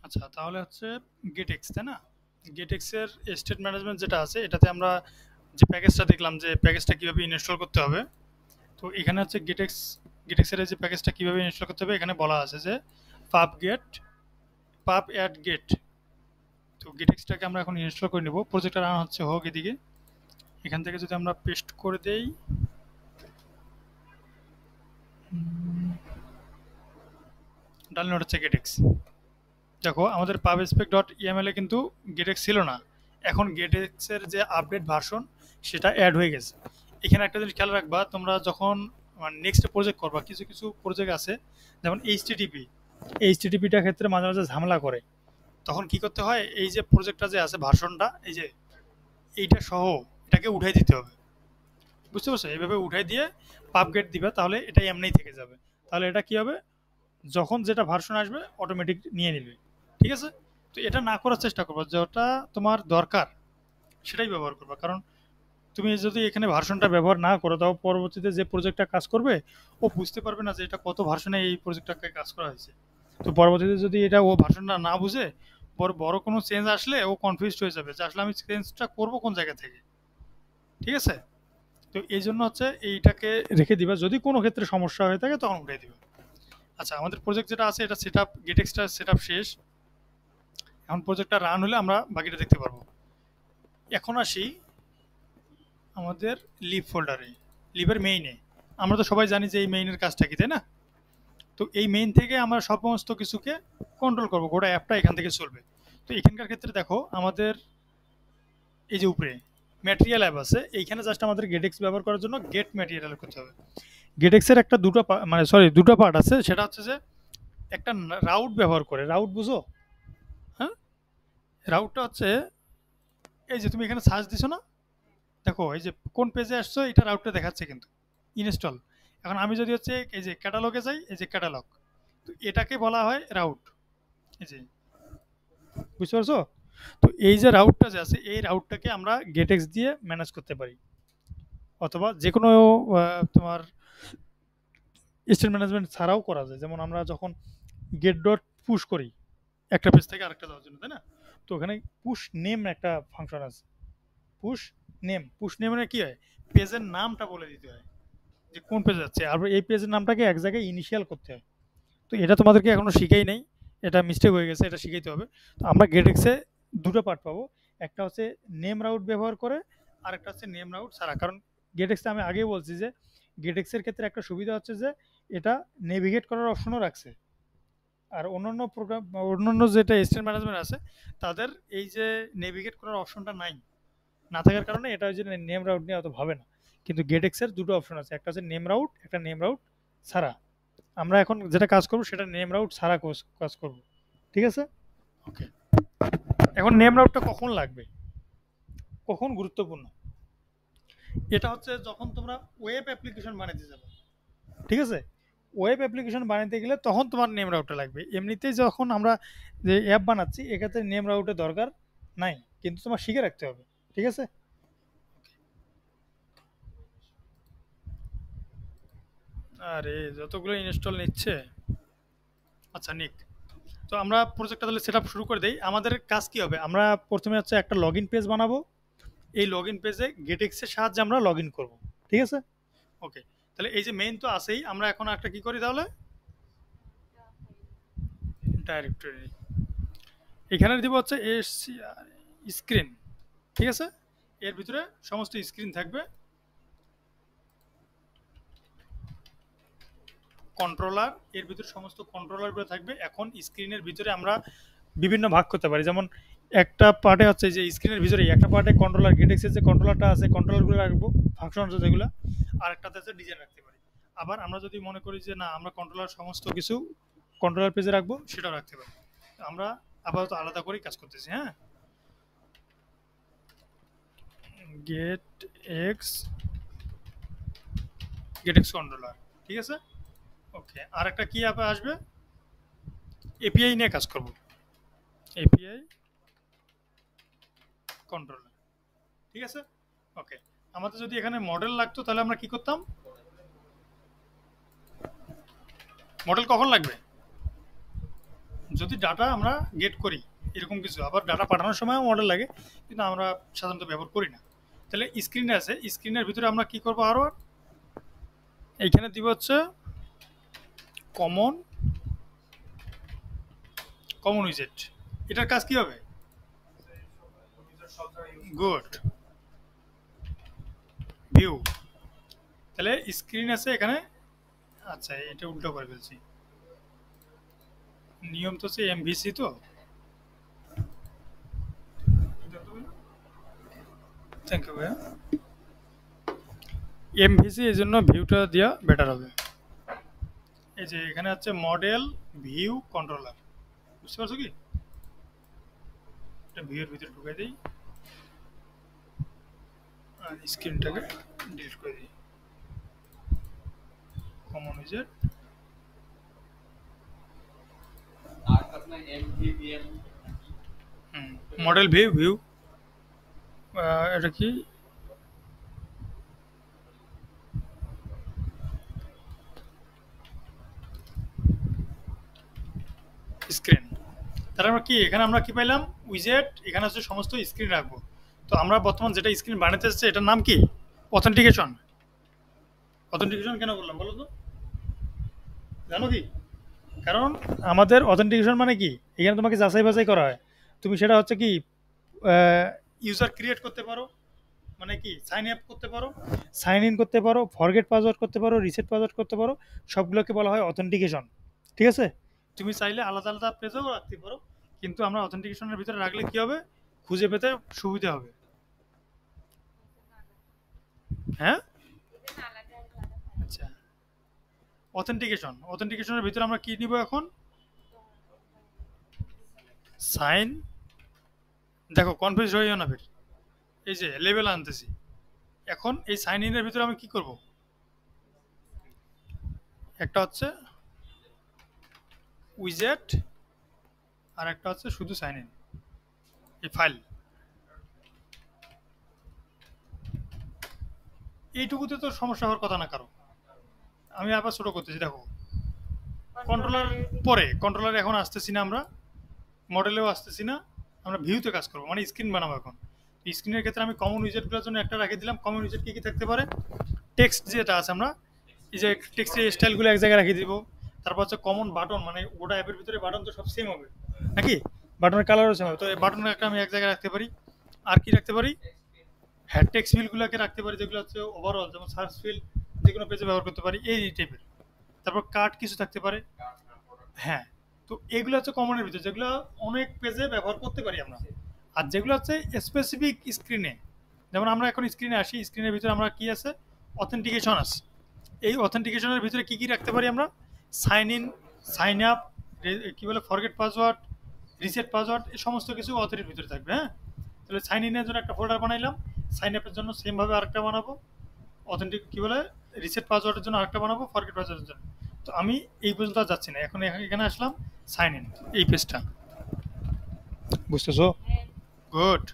আচ্ছা, তাহলে হচ্ছে গেটএক্স, তাই না? গেটএক্স এর স্টেট ম্যানেজমেন্ট যেটা আছে এটাতে আমরা যে প্যাকেজটা দেখলাম যে প্যাকেজটা কিভাবে ইনস্টল করতে হবে। তো এখানে হচ্ছে গেটএক্স এর যে প্যাকেজটা কিভাবে ইনস্টল করতে হবে এখানে বলা আছে যে পাব গেট পাব অ্যাট গেট। তো গেটএক্সটাকে আমরা এখন ইনস্টল করে নেব। প্রজেক্টটা রান হচ্ছে হোক এদিকে। এখান থেকে যদি আমরা পেস্ট করে দেই, ডাউনলোড হচ্ছে গেটএক্স। দেখো আমাদের পাবস্পেক ডট ইএমএল এ কিন্তু গেটেক্স ছিল না। এখন গেটেক্স এর যে আপডেট ভার্সন সেটা অ্যাড হয়ে গেছে। এখানে একটা জিনিস খেয়াল রাখবা, তোমরা যখন নেক্সট প্রজেক্ট করবা, কিছু কিছু প্রজেক্ট আছে যেমন এইচটিটিপিটা ক্ষেত্রে মাঝে মাঝে ঝামেলা করে। তখন কি করতে হয়, এই যে প্রজেক্টটা যে আছে ভার্সনটা, এই যে এইটা সহ এটাকে উঠাই দিতে হবে। বুঝতে পারছো? এইভাবে উঠাই দিয়ে পাবগেট দিবে, তাহলে এটা এমনিই থেকে যাবে। তাহলে এটা কি হবে, যখন যেটা ভার্সন আসবে অটোমেটিক নিয়ে নিবে। ঠিক আছে? তো এটা না করার চেষ্টা করবো, যেটা তোমার দরকার সেটাই ব্যবহার করবা। কারণ তুমি যদি এখানে ভার্সনটা ব্যবহার না করো, তাও পরবর্তীতে যে প্রজেক্টটা কাজ করবে ও বুঝতে পারবে না যে এটা কত ভার্সনে এই প্রজেক্টটাকে কাজ করা হয়েছে। তো পরবর্তীতে যদি এটা ও ভার্সনটা না বুঝে, বড় বড় কোনো চেঞ্জ আসলে ও কনফিউজড হয়ে যাবে যে আসলে আমি চেঞ্জটা করবো কোন জায়গা থেকে। ঠিক আছে? তো এই জন্য হচ্ছে এইটাকে রেখে দিবা, যদি কোনো ক্ষেত্রে সমস্যা হয়ে থাকে তখন উঠাই দিবা। আচ্ছা, আমাদের প্রজেক্ট যেটা আছে এটা সেট আপ, গেটেক্সটা সেট আপ শেষ। এখন প্রজেক্টটা রান হলে আমরা বাকিটা দেখতে পারবো। এখন আসি আমাদের লিভ ফোল্ডারে, লিভের মেইনে। আমরা তো সবাই জানি যে এই মেইনের কাজটা কি, তাই না? তো এই মেইন থেকে আমরা সমস্ত কিছুকে কন্ট্রোল করবো, গোটা অ্যাপটা এখান থেকে চলবে। তো এখানকার ক্ষেত্রে দেখো আমাদের এই যে উপরে ম্যাটেরিয়াল অ্যাপ আছে, এইখানে জাস্ট আমাদের গেটেক্স ব্যবহার করার জন্য গেট ম্যাটেরিয়াল করতে হবে। গেটেক্সের একটা দুটো পার্ট আছে, সেটা হচ্ছে যে একটা রাউট ব্যবহার করে, রাউট বুঝো? হ্যাঁ, রাউটটা হচ্ছে এই যে তুমি এখানে সার্চ দিছো না, দেখো এই যে কোন পেজে আসছো এটা রাউটটা দেখাচ্ছে কিন্তু ইনস্টল। এখন আমি যদি হচ্ছে এই যে ক্যাটালগে যাই, এই যে ক্যাটালগ, তো এটাকে বলা হয় রাউট। এই যে, বুঝতে পারছো? তো এই যে রাউটটা যে আছে এই রাউটটাকে আমরা গেটেক্স দিয়ে ম্যানেজ করতে পারি, অথবা যে কোনো তোমার স্টেট ম্যানেজমেন্ট ছাড়াও করা যায়। যেমন আমরা যখন গেট ডট পুশ করি একটা পেজ থেকে আরেকটা যাওয়ার জন্য, তাই না? তো ওখানে পুশ নেম একটা ফাংশন আছে। পুশ নেম মানে কি হয়, পেজের নামটা বলে দিতে হয় যে কোন পেজে যাচ্ছে, আর এই পেজের নামটাকে এক জায়গায় ইনিশিয়াল করতে হয়। তো এটা তোমাদেরকে এখনো শিখাই নাই, এটা মিস্টেক হয়ে গেছে, এটা শিখাইতে হবে। তো আমরা গেটেক্সে দুটো পার্ট পাবো, একটা হচ্ছে নেম রাউট ব্যবহার করে, আর একটা হচ্ছে নেম রাউট ছাড়া। কারণ গেটেক্সে আমি আগেই বলছি যে গেটেক্সের ক্ষেত্রে একটা সুবিধা হচ্ছে যে এটা নেভিগেট করার অপশনও রাখছে। আর অন্যান্য প্রোগ্রাম, অন্যান্য যেটা স্টেট ম্যানেজমেন্ট আছে তাদের এই যে নেভিগেট করার অপশনটা নাই, না থাকার কারণে এটা ওই যে নেম রাউট নিয়ে অত ভাবে না। কিন্তু গেটেক্সের দুটো অপশন আছে, একটা হচ্ছে নেম রাউট, একটা নেম রাউট ছাড়া। আমরা এখন যেটা কাজ করব সেটা নেম রাউট ছাড়া কাজ করব। ঠিক আছে? ওকে। এখন নেম রাউটটা কখন লাগবে, কখন গুরুত্বপূর্ণ, এটা হচ্ছে যখন তোমরা ওয়েব অ্যাপ্লিকেশন বানাতে যাবে। ঠিক আছে? ওয়েব অ্যাপ্লিকেশন বানাতে গেলে তখন তোমার নেম রাউটটা লাগবে। এমনিতেই যখন আমরা যে অ্যাপ বানাচ্ছি এক্ষেত্রে নেম রাউটের দরকার নাই, কিন্তু তোমার শিখে রাখতে হবে। ঠিক আছে? আরে যতগুলো ইনস্টল নিচ্ছে। আচ্ছা, নিক। তো আমরা প্রজেক্টটা তাহলে সেট আপ শুরু করে দেই। আমাদের কাজ কি হবে, আমরা প্রথমে হচ্ছে একটা লগ ইন পেজ বানাবো। এই লগ ইন পেজে গেটেক্সের সাহায্যে আমরা লগ ইন করবো। ঠিক আছে? ওকে। তাহলে এই যে মেইন তো আছেই, আমরা এখন একটা কি করি তাহলে, ডাইরেক্টরি এখানে দিব হচ্ছে স্ক্রিন। ঠিক আছে? এর ভিতরে সমস্ত স্ক্রিন থাকবে, কন্ট্রোলার, এর ভিতরে সমস্ত কন্ট্রোলারগুলো থাকবে। এখন স্ক্রিনের ভিতরে আমরা বিভিন্ন ভাগ করতে পারি, যেমন একটা পার্টে হচ্ছে যে স্ক্রিনের ভিতরে একটা পার্টে কন্ট্রোলার, গেটেক্সের যে কন্ট্রোলারটা আছে কন্ট্রোলারগুলো রাখবো, ফাংশন আছে যেগুলো, আর একটাতে হচ্ছে ডিজাইন রাখতে পারি। আবার আমরা যদি মনে করি যে না আমরা কন্ট্রোলার সমস্ত কিছু কন্ট্রোলার পেজে রাখবো, সেটাও রাখতে পারি। আমরা আপাতত আলাদা করেই কাজ করতেছি। হ্যাঁ, গেট এক্স গেটেক্স কন্ট্রোলার। ঠিক আছে? ওকে। আর একটা কি অ্যাপে আসবে, এপিআই নিয়ে কাজ করব, এপিআই কন্ট্রোলার। ঠিক আছে? ওকে। আমাদের যদি এখানে মডেল লাগতো তাহলে আমরা কি করতাম, মডেল কখন লাগবে, যদি ডাটা আমরা গেট করি এরকম কিছু, আবার ডাটা পাঠানোর সময় মডেল লাগে, কিন্তু আমরা সাধারণত ব্যবহার করি না। তাহলে স্ক্রিনে আছে, স্ক্রিনের ভিতরে আমরা কি করবো আরও, এইখানে দিব হচ্ছে কমন কমন উইজেট। এটার কাজ কি হবে? Good, view. তাহলে স্ক্রিন আছে এখানে। আচ্ছা, এটা উল্টো করে ফেলছি, নিয়ম তো হচ্ছে এমভিসি, তো থ্যাংক ইউ ভাইয়া। এমভিসি এই জন্য ভিউটা দেওয়া বেটার হবে। এই যে এখানে হচ্ছে মডেল ভিউ কন্ট্রোলার, বুঝতে পারছো কি? এটা ভিউর ভিতরে ঢুকে দিই আর স্ক্রিনটাকে ডিলিট করে দিই। কমন উইজেট, মডেল ভিউ ভিউ, এটা কি স্ক্রিন। তাহলে আমরা কি এখানে আমরা কি পাইলাম? উইজেট, এখানে হচ্ছে সমস্ত স্ক্রিন রাখবো। তো আমরা বর্তমান যেটা স্ক্রিন বানাতে চাচ্ছি এটার নাম কি? অথেন্টিকেশন। অথেন্টিকেশন কেন বললাম বলো তো? জানো কি? কারণ আমাদের অথেন্টিকেশন মানে কি, এখানে তোমাকে যাচাই বাছাই করা হয়। তুমি সেটা হচ্ছে কি ইউজার ক্রিয়েট করতে পারো, মানে কি সাইন আপ করতে পারো, সাইন ইন করতে পারো, ফরগেট পাসওয়ার্ড করতে পারো, রিসেট পাসওয়ার্ড করতে পারো, সবগুলোকে বলা হয় অথেন্টিকেশন। ঠিক আছে? তুমি চাইলে আলাদা আলাদা পেজেও রাখতে পারো, কিন্তু আমরা অথেন্টিকেশনের ভিতরে রাখলে কি হবে, খুঁজে পেতে সুবিধা হবে। হ্যাঁ, আচ্ছা। অথেন্টিকেশনের ভিতরে আমরা কি নিব এখন? সাইন, দেখো কনফিউজ হইও না ফির, এই যে লেভেল আনতেছি। এখন এই সাইন ইনের ভিতরে আমি কি করব? একটা হচ্ছে উইজেট, আর একটা হচ্ছে শুধু সাইন ইন, এই ফাইল। এইটুকুতে তো সমস্যা হওয়ার কথা না কারো। আমি আবার ছোট করতেছি, দেখো কন্ট্রোলার পরে, কন্ট্রোলার এখন আসতেছি না আমরা, মডেলেও আসতেছি না, আমরা ভিউতে কাজ করবো, মানে স্ক্রিন বানাবো এখন। স্ক্রিনের ক্ষেত্রে আমি কমন উইজেটগুলোর জন্য একটা রাখি দিলাম। কমন উইজেট কী কী থাকতে পারে? টেক্সট যেটা আছে, আমরা এই যে টেক্সটের স্টাইলগুলো এক জায়গায় রাখিয়ে দিব। তারপর হচ্ছে কমন বাটন, মানে গোটা অ্যাপের ভিতরে বাটন তো সব সেম হবে নাকি, বাটনের কালারও সেম হবে, তো এই বাটনের একটা আমি এক জায়গায় রাখতে পারি। আর কি রাখতে পারি? হ্যাঁ, টেক্সট ফিল্ডগুলোকে রাখতে পারি, যেগুলো হচ্ছে ওভারঅল, যেমন সার্চ ফিল্ড যে কোনো পেজে ব্যবহার করতে পারি এই টাইপের। তারপর কার্ড কিছু থাকতে পারে। হ্যাঁ, তো এগুলো হচ্ছে কমনের ভিতরে, যেগুলো অনেক পেজে ব্যবহার করতে পারি আমরা। আর যেগুলো হচ্ছে স্পেসিফিক স্ক্রিনে, যেমন আমরা এখন স্ক্রিনে আসি, স্ক্রিনের ভিতরে আমরা কি আছে? অথেন্টিকেশন আছে। এই অথেন্টিকেশনের ভিতরে কি কি রাখতে পারি আমরা? সাইন ইন, সাইন আপ, কি বলে ফরগেট পাসওয়ার্ড, রিসেট পাসওয়ার্ড, এই সমস্ত কিছু অথের ভিতরে থাকবে। হ্যাঁ, তাহলে সাইন ইনের জন্য একটা ফোল্ডার বানাইলাম, সাইন আপের জন্য সেমভাবে আরেকটা বানাবো, অথেন্টিক কি বলে রিসেট পাসওয়ার্ডের জন্য আরেকটা বানাবো, ফরগেট পাসওয়ার্ডের জন্য। তো আমি এই পর্যন্ত আর যাচ্ছি না, এখন এখানে আসলাম সাইন ইন, এই পেজটা, বুঝতেছো? গুড।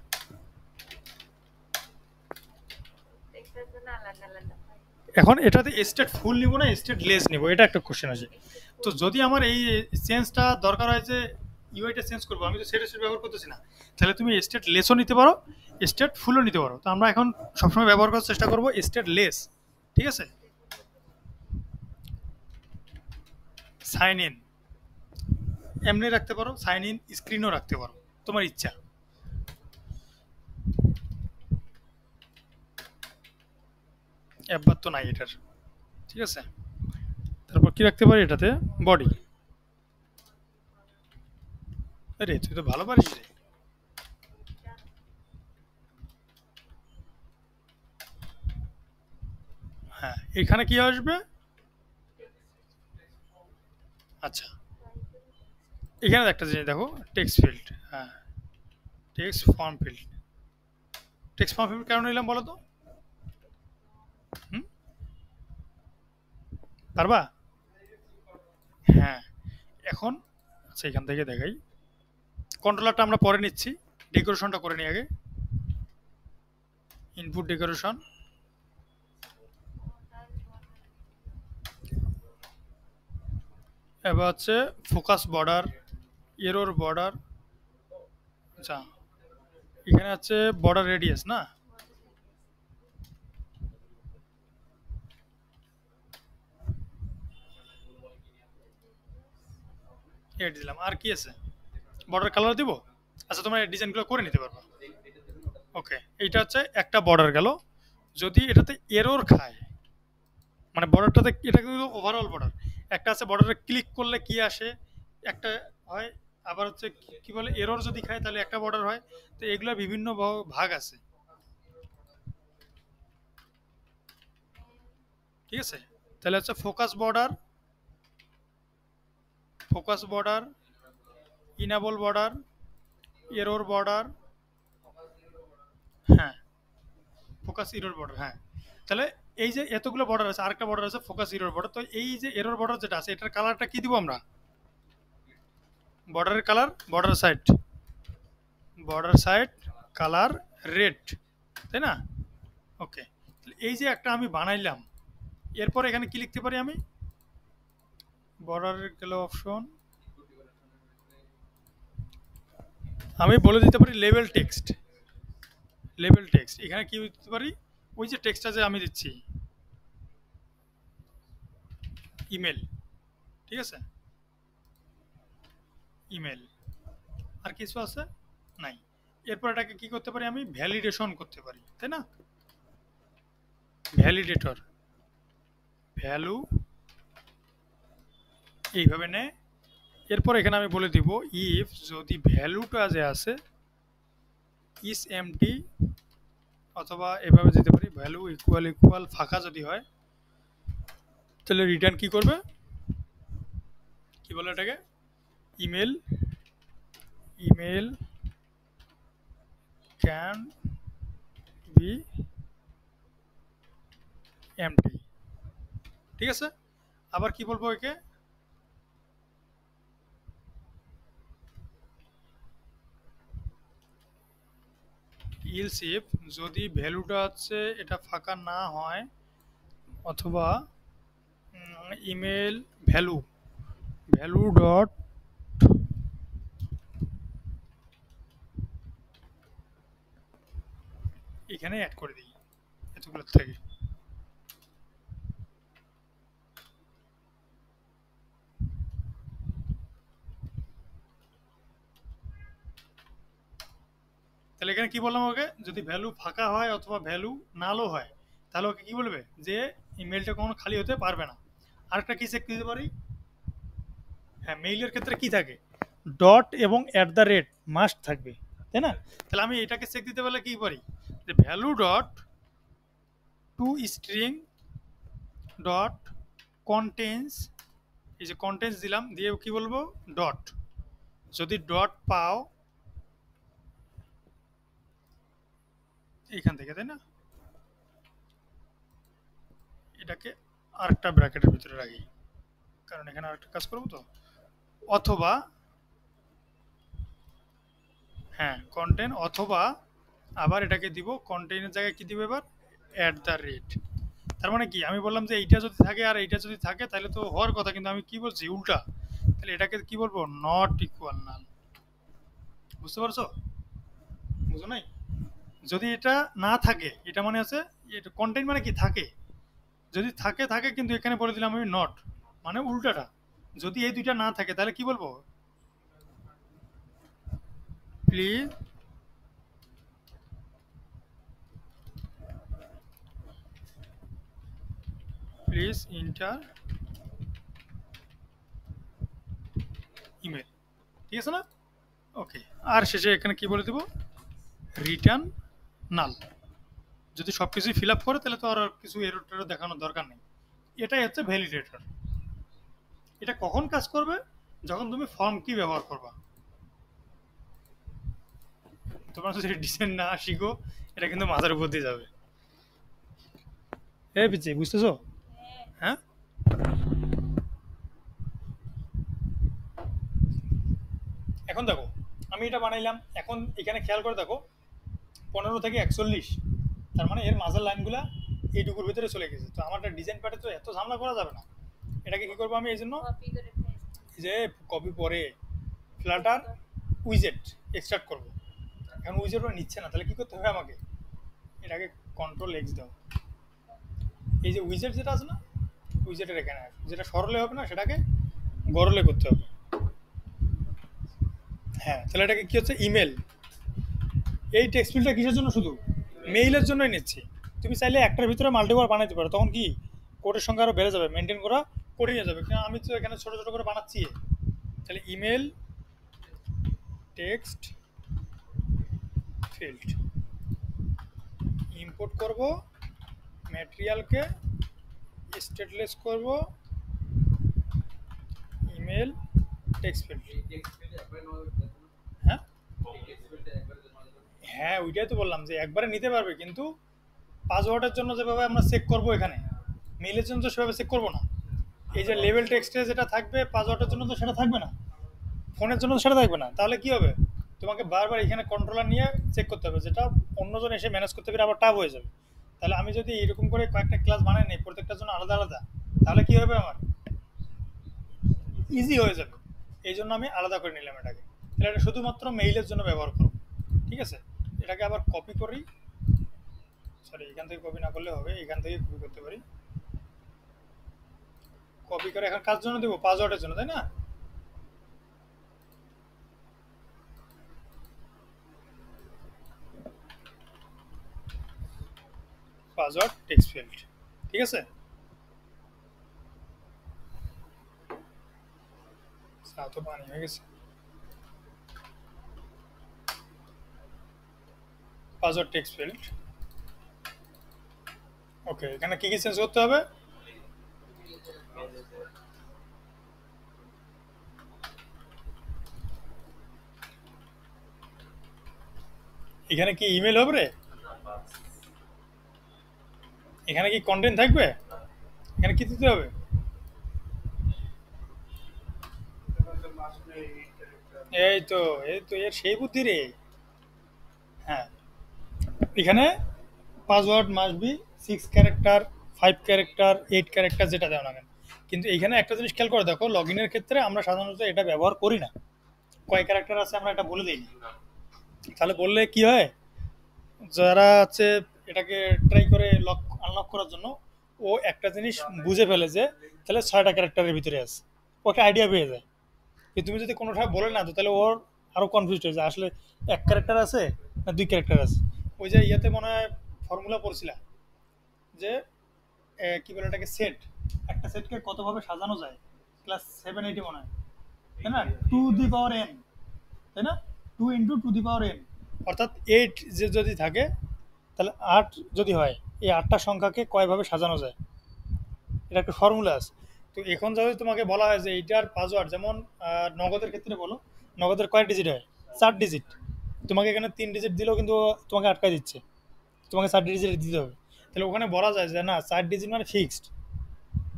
এখন এটাতে স্টেট ফুল নিব না স্টেট লেস নিব, এটা একটা কোশ্চেন আছে। তো যদি আমার এই চেঞ্জটা দরকার হয় যে ইউআইটা চেঞ্জ করবো, আমি তো সেটা ব্যবহার করতেছি না, তাহলে তুমি স্টেট লেসও নিতে পারো, স্টেট ফুলও নিতে পারো। তো আমরা এখন সবসময় ব্যবহার করার চেষ্টা করবো স্টেট লেস। ঠিক আছে? সাইন ইন এমনি রাখতে পারো, সাইন ইন স্ক্রিনও রাখতে পারো, তোমার ইচ্ছা। অ্যাপবার তো নাই এটার। ঠিক আছে, তারপর কি রাখতে পারি এটাতে? বডি। আরে তুই তো ভালো পারিস রে। হ্যাঁ, এখানে কি আসবে? আচ্ছা, এখানে একটা জিনিস দেখো, টেক্সট ফিল্ড। হ্যাঁ, text form field. Text form field কেন নিলাম বলো তো? হুম, পারবা? হ্যাঁ, এখন আচ্ছা এখান থেকে দেখাই, কন্ট্রোলারটা আমরা পরে নিচ্ছি, ডেকোরেশনটা করে নিই আগে। ইনপুট ডেকোরেশন, এবার হচ্ছে ফোকাস বর্ডার, এরর বর্ডার, আচ্ছা এখানে আছে বর্ডার রেডিয়াস না, এড দিলাম। আর কি আছে, বর্ডার কালার দিব। আচ্ছা তোমরা ডিজাইনগুলো করে নিতে পারবা। ওকে, এইটা হচ্ছে একটা বর্ডার গেল। যদি এটাতে এরর খায়, মানে বর্ডারটাতে, এটা কিন্তু ওভারঅল বর্ডার, একটা আছে বর্ডারে ক্লিক করলে কি আসে একটা হয়, আবার হচ্ছে কি বলে এরর যদি খায় তাহলে একটা বর্ডার হয়। তো এগুলো বিভিন্ন ভাগ আছে, ঠিক আছে। তাহলে হচ্ছে focus border, enable border, error border, হ্যাঁ ফোকাস এরর বর্ডার, হ্যাঁ। তাহলে এই যে এতগুলো বর্ডার আছে, আরেকটা বর্ডার আছে ফোকাস এরর বর্ডার। তো এই যে এরর বর্ডার যেটা আছে এটার কালারটা কি দিব আমরা, বর্ডারের colour, border side colour red, তাই না? ওকে, এই যে একটা আমি বানাইলাম, এরপর এখানে কি লিখতে পারি আমি, বর্ডারের গেল অপশন, আমি বলে দিতে পারি লেভেল টেক্সট। এখানে কি দিতে পারি, ওই যে টেক্সটটা যে আমি দিচ্ছি, ইমেল, ঠিক আছে, ইমেল। আর কিছু আছে নাই। এরপর এটাকে কি করতে পারি, আমি ভ্যালিডেশন করতে পারি, তাই না? ভ্যালিডেটর, ভ্যালু এইভাবে নেয়। এরপর এখানে আমি বলে দিব ইফ যদি ভ্যালুটা যে আছে ইস এমটি, অথবা এভাবে দিতে পারি ভ্যালু ইকুয়াল ইকুয়াল ফাঁকা যদি হয়, তাহলে রিটার্ন কি করবে, কি বলে এটাকে, ইমেল ক্যান বি এমটি, ঠিক আছে। আবার কি বলবো একে, ইলস ইফ যদি ভ্যালুটা হচ্ছে এটা ফাঁকা না হয়, অথবা ইমেল ভ্যালু ডট এখানে অ্যাড করে দিই এতগুলোর থেকে। তাহলে এখানে কি বললাম ওকে, যদি ভ্যালু ফাঁকা হয় অথবা ভ্যালু নালও হয়, তাহলে ওকে কি বলবে যে ইমেলটা কখনো খালি হতে পারবে না। আরেকটা কি চেক দিতে পারি, হ্যাঁ মেইলের ক্ষেত্রে কি থাকে, ডট এবং অ্যাট দ্য রেট মাস্ট থাকবে, তাই না? তাহলে আমি এটাকে চেক দিতে পারলে কি পারি, যে value dot to string dot contains, এই যে কন্টেন্স দিলাম, দিয়ে কি বলবো ডট, যদি ডট পাও এইখান থেকে, তাই না? এটাকে আরেকটা ব্র্যাকেটের ভিতরে রাখি, কারণ এখানে আরেকটা কাজ করবো তো। অথবা হ্যাঁ কন্টেন্ট, অথবা আবার এটাকে দিব কন্টেন্টের জায়গায় কি দিব এবার, অ্যাট দ্য রেট। তার মানে কি আমি বললাম যে এইটা যদি থাকে আর এইটা যদি থাকে তাহলে তো হওয়ার কথা, কিন্তু আমি কি বলছি উল্টা। তাহলে এটাকে কি বলবো, নট ইকুয়াল নাল। বুঝতে পারছো, বুঝো নাই? যদি এটা না থাকে, এটা মানে আছে, এটা কন্টেন্ট মানে কি থাকে, যদি থাকে থাকে, কিন্তু এখানে বলে দিলাম আমি নট, মানে উল্টাটা। যদি এই দুইটা না থাকে তাহলে কি বলবো, প্লিজ ইন্টার ইমেল, ঠিক আছে না? ওকে, আর শেষে এখানে কি বলে দেব, রিটার্ন নাল। যদি সব কিছুই ফিল আপ করে তাহলে তো আর কিছু এরর টেরর দেখানোর দরকার নেই। এটাই হচ্ছে ভ্যালিডেটর। এটা কখন কাজ করবে, যখন তুমি ফর্ম কি ব্যবহার করবা। তোমরা যদি ডিজাইন না শিখো, এটা কিন্তু মাথার উপর দিয়ে যাবে। এ পিছিয়ে বুঝতেছো? হ্যাঁ, এখন দেখো আমি এটা বানাইলাম, এখন এখানে খেয়াল করে দেখো 15 থেকে 41, তার মানে এর মাঝের লাইনগুলা এইটুকুর ভিতরে চলে গেছে। তো আমার ডিজাইন প্যাডে তো এত ঝামেলা করা যাবে না। এটাকে কি করবো আমি, এই জন্য যে কপি পরে ফ্লাটার উইজেট এক্সট্রাক্ট করব। এখন উইজেটও নিচ্ছে না, তাহলে কি করতে হবে আমাকে? এটাকে কন্ট্রোল এক্স দাও। এই যে উইজেট যেটা আছে না, উইজেটের এখানে যেটা সরলে হবে না সেটাকে গরলে করতে হবে। হ্যাঁ, তাহলে এটাকে কি হচ্ছে, ইমেল। এই টেক্সট ফিল্ডটা কিসের জন্য? শুধু মেইলের জন্যই নিচ্ছি। তুমি চাইলে একটার ভিতরে মাল্টিপল বানাইতে পারো, তখন কি কোডের সংখ্যা আরও বেড়ে যাবে, মেনটেন করা কঠিন হয়ে যাবে। কিন্তু আমি তো এখানে ছোটো ছোটো করে বানাচ্ছি। তাহলে ইমেল টেক্সট ফিল্ড ইম্পোর্ট করব, ম্যাটেরিয়ালকে স্টেটলেস করব, ইমেল টেক্সট ফিল্ড। হ্যাঁ হ্যাঁ, ওইটাই তো বললাম যে একবারে নিতে পারবে, কিন্তু পাসওয়ার্ডের জন্য যেভাবে আমরা চেক করব এখানে, মেইলের জন্য তো সেভাবে চেক করবো না। এই যে লেভেল টেক্সটে যেটা থাকবে পাসওয়ার্ডের জন্য তো সেটা থাকবে না, ফোনের জন্য তো সেটা থাকবে না। তাহলে কি হবে, তোমাকে বারবার এখানে কন্ট্রোলার নিয়ে চেক করতে হবে, যেটা অন্যজন এসে ম্যানেজ করতে পারে, আবার টাফ হয়ে যাবে। তাহলে আমি যদি এরকম করে কয়েকটা ক্লাস বানাই নিই প্রত্যেকটার জন্য আলাদা আলাদা, তাহলে কি হবে, আমার ইজি হয়ে যাবে। এই জন্য আমি আলাদা করে নিলাম এটাকে। তাহলে এটা শুধুমাত্র মেইলের জন্য ব্যবহার করব। ঠিক আছে, এটাকে আবার কপি করি। সরি, এখান থেকে কপি না করলে হবে, এখান থেকে কপি করতে পারি। কপি করে এখন কার জন্য দেবো? পাসওয়ার্ডের জন্য, তাই না? পাসওয়ার্ড টেক্সট ফিল্ড, ঠিক আছে। তো পানি হয়ে গেছে। পাসওয়ার্ড টেক্সট ফিল্ড, ওকে। এখানে কি কি চেঞ্জ করতে হবে? এখানে কি ইমেল হবে রে? এখানে কি কন্টেন্ট থাকবে? এখানে কি দিতে হবে? এই তো, এই তো এর সেই বুদ্ধি রে। হ্যাঁ, এখানে password must be 6 character, 5 character, 8 character, যেটা দেওয়া না কেন। কিন্তু এখানে একটা জিনিস খেয়াল করে দেখো, লগ ইনের ক্ষেত্রে আমরা সাধারণত এটা ব্যবহার করি না। কয় ক্যারেক্টার আছে আমরা এটা বলে দিই। তাহলে বললে কি হয়, যারা আছে এটাকে ট্রাই করে লক আনলক করার জন্য, ও একটা জিনিস বুঝে ফেলে যে তাহলে 6টা ক্যারেক্টারের ভিতরে আছে, ও একটা আইডিয়া পেয়ে যায়। কিন্তু তুমি যদি কোনোটা বলে না তো তাহলে ওর আরও কনফিউজ হয়ে যায়, আসলে 1 ক্যারেক্টার আছে না 2 ক্যারেক্টার আছে। ওই যে ইয়াতে মনে হয় ফর্মুলা পড়ছিলাম যে কি বলে এটাকে, সেট, একটা সেটকে কতভাবে সাজানো যায়, ক্লাস 7-8 মনে হয়, তাই না? 2 দি পাওয়ার n, তাই না? 2 × 2 দি পাওয়ার n, অর্থাৎ 8 যে যদি থাকে তাহলে 8 যদি হয়, এই 8টা সংখ্যাকে কয়ভাবে সাজানো যায়, এটা একটা ফর্মুলা আছে। তো এখন যদি তোমাকে বলা হয় যে এইটার পাসওয়ার্ড, যেমন নগদের ক্ষেত্রে বলো, নগদের কয় ডিজিট হয়? 4 ডিজিট। তোমাকে এখানে 3 ডিজিট দিলেও কিন্তু ও তোমাকে আটকায় দিচ্ছে, তোমাকে 4 ডিজিট দিতে হবে। তাহলে ওখানে বলা যায় যে না, 4 ডিজিট মানে ফিক্সড।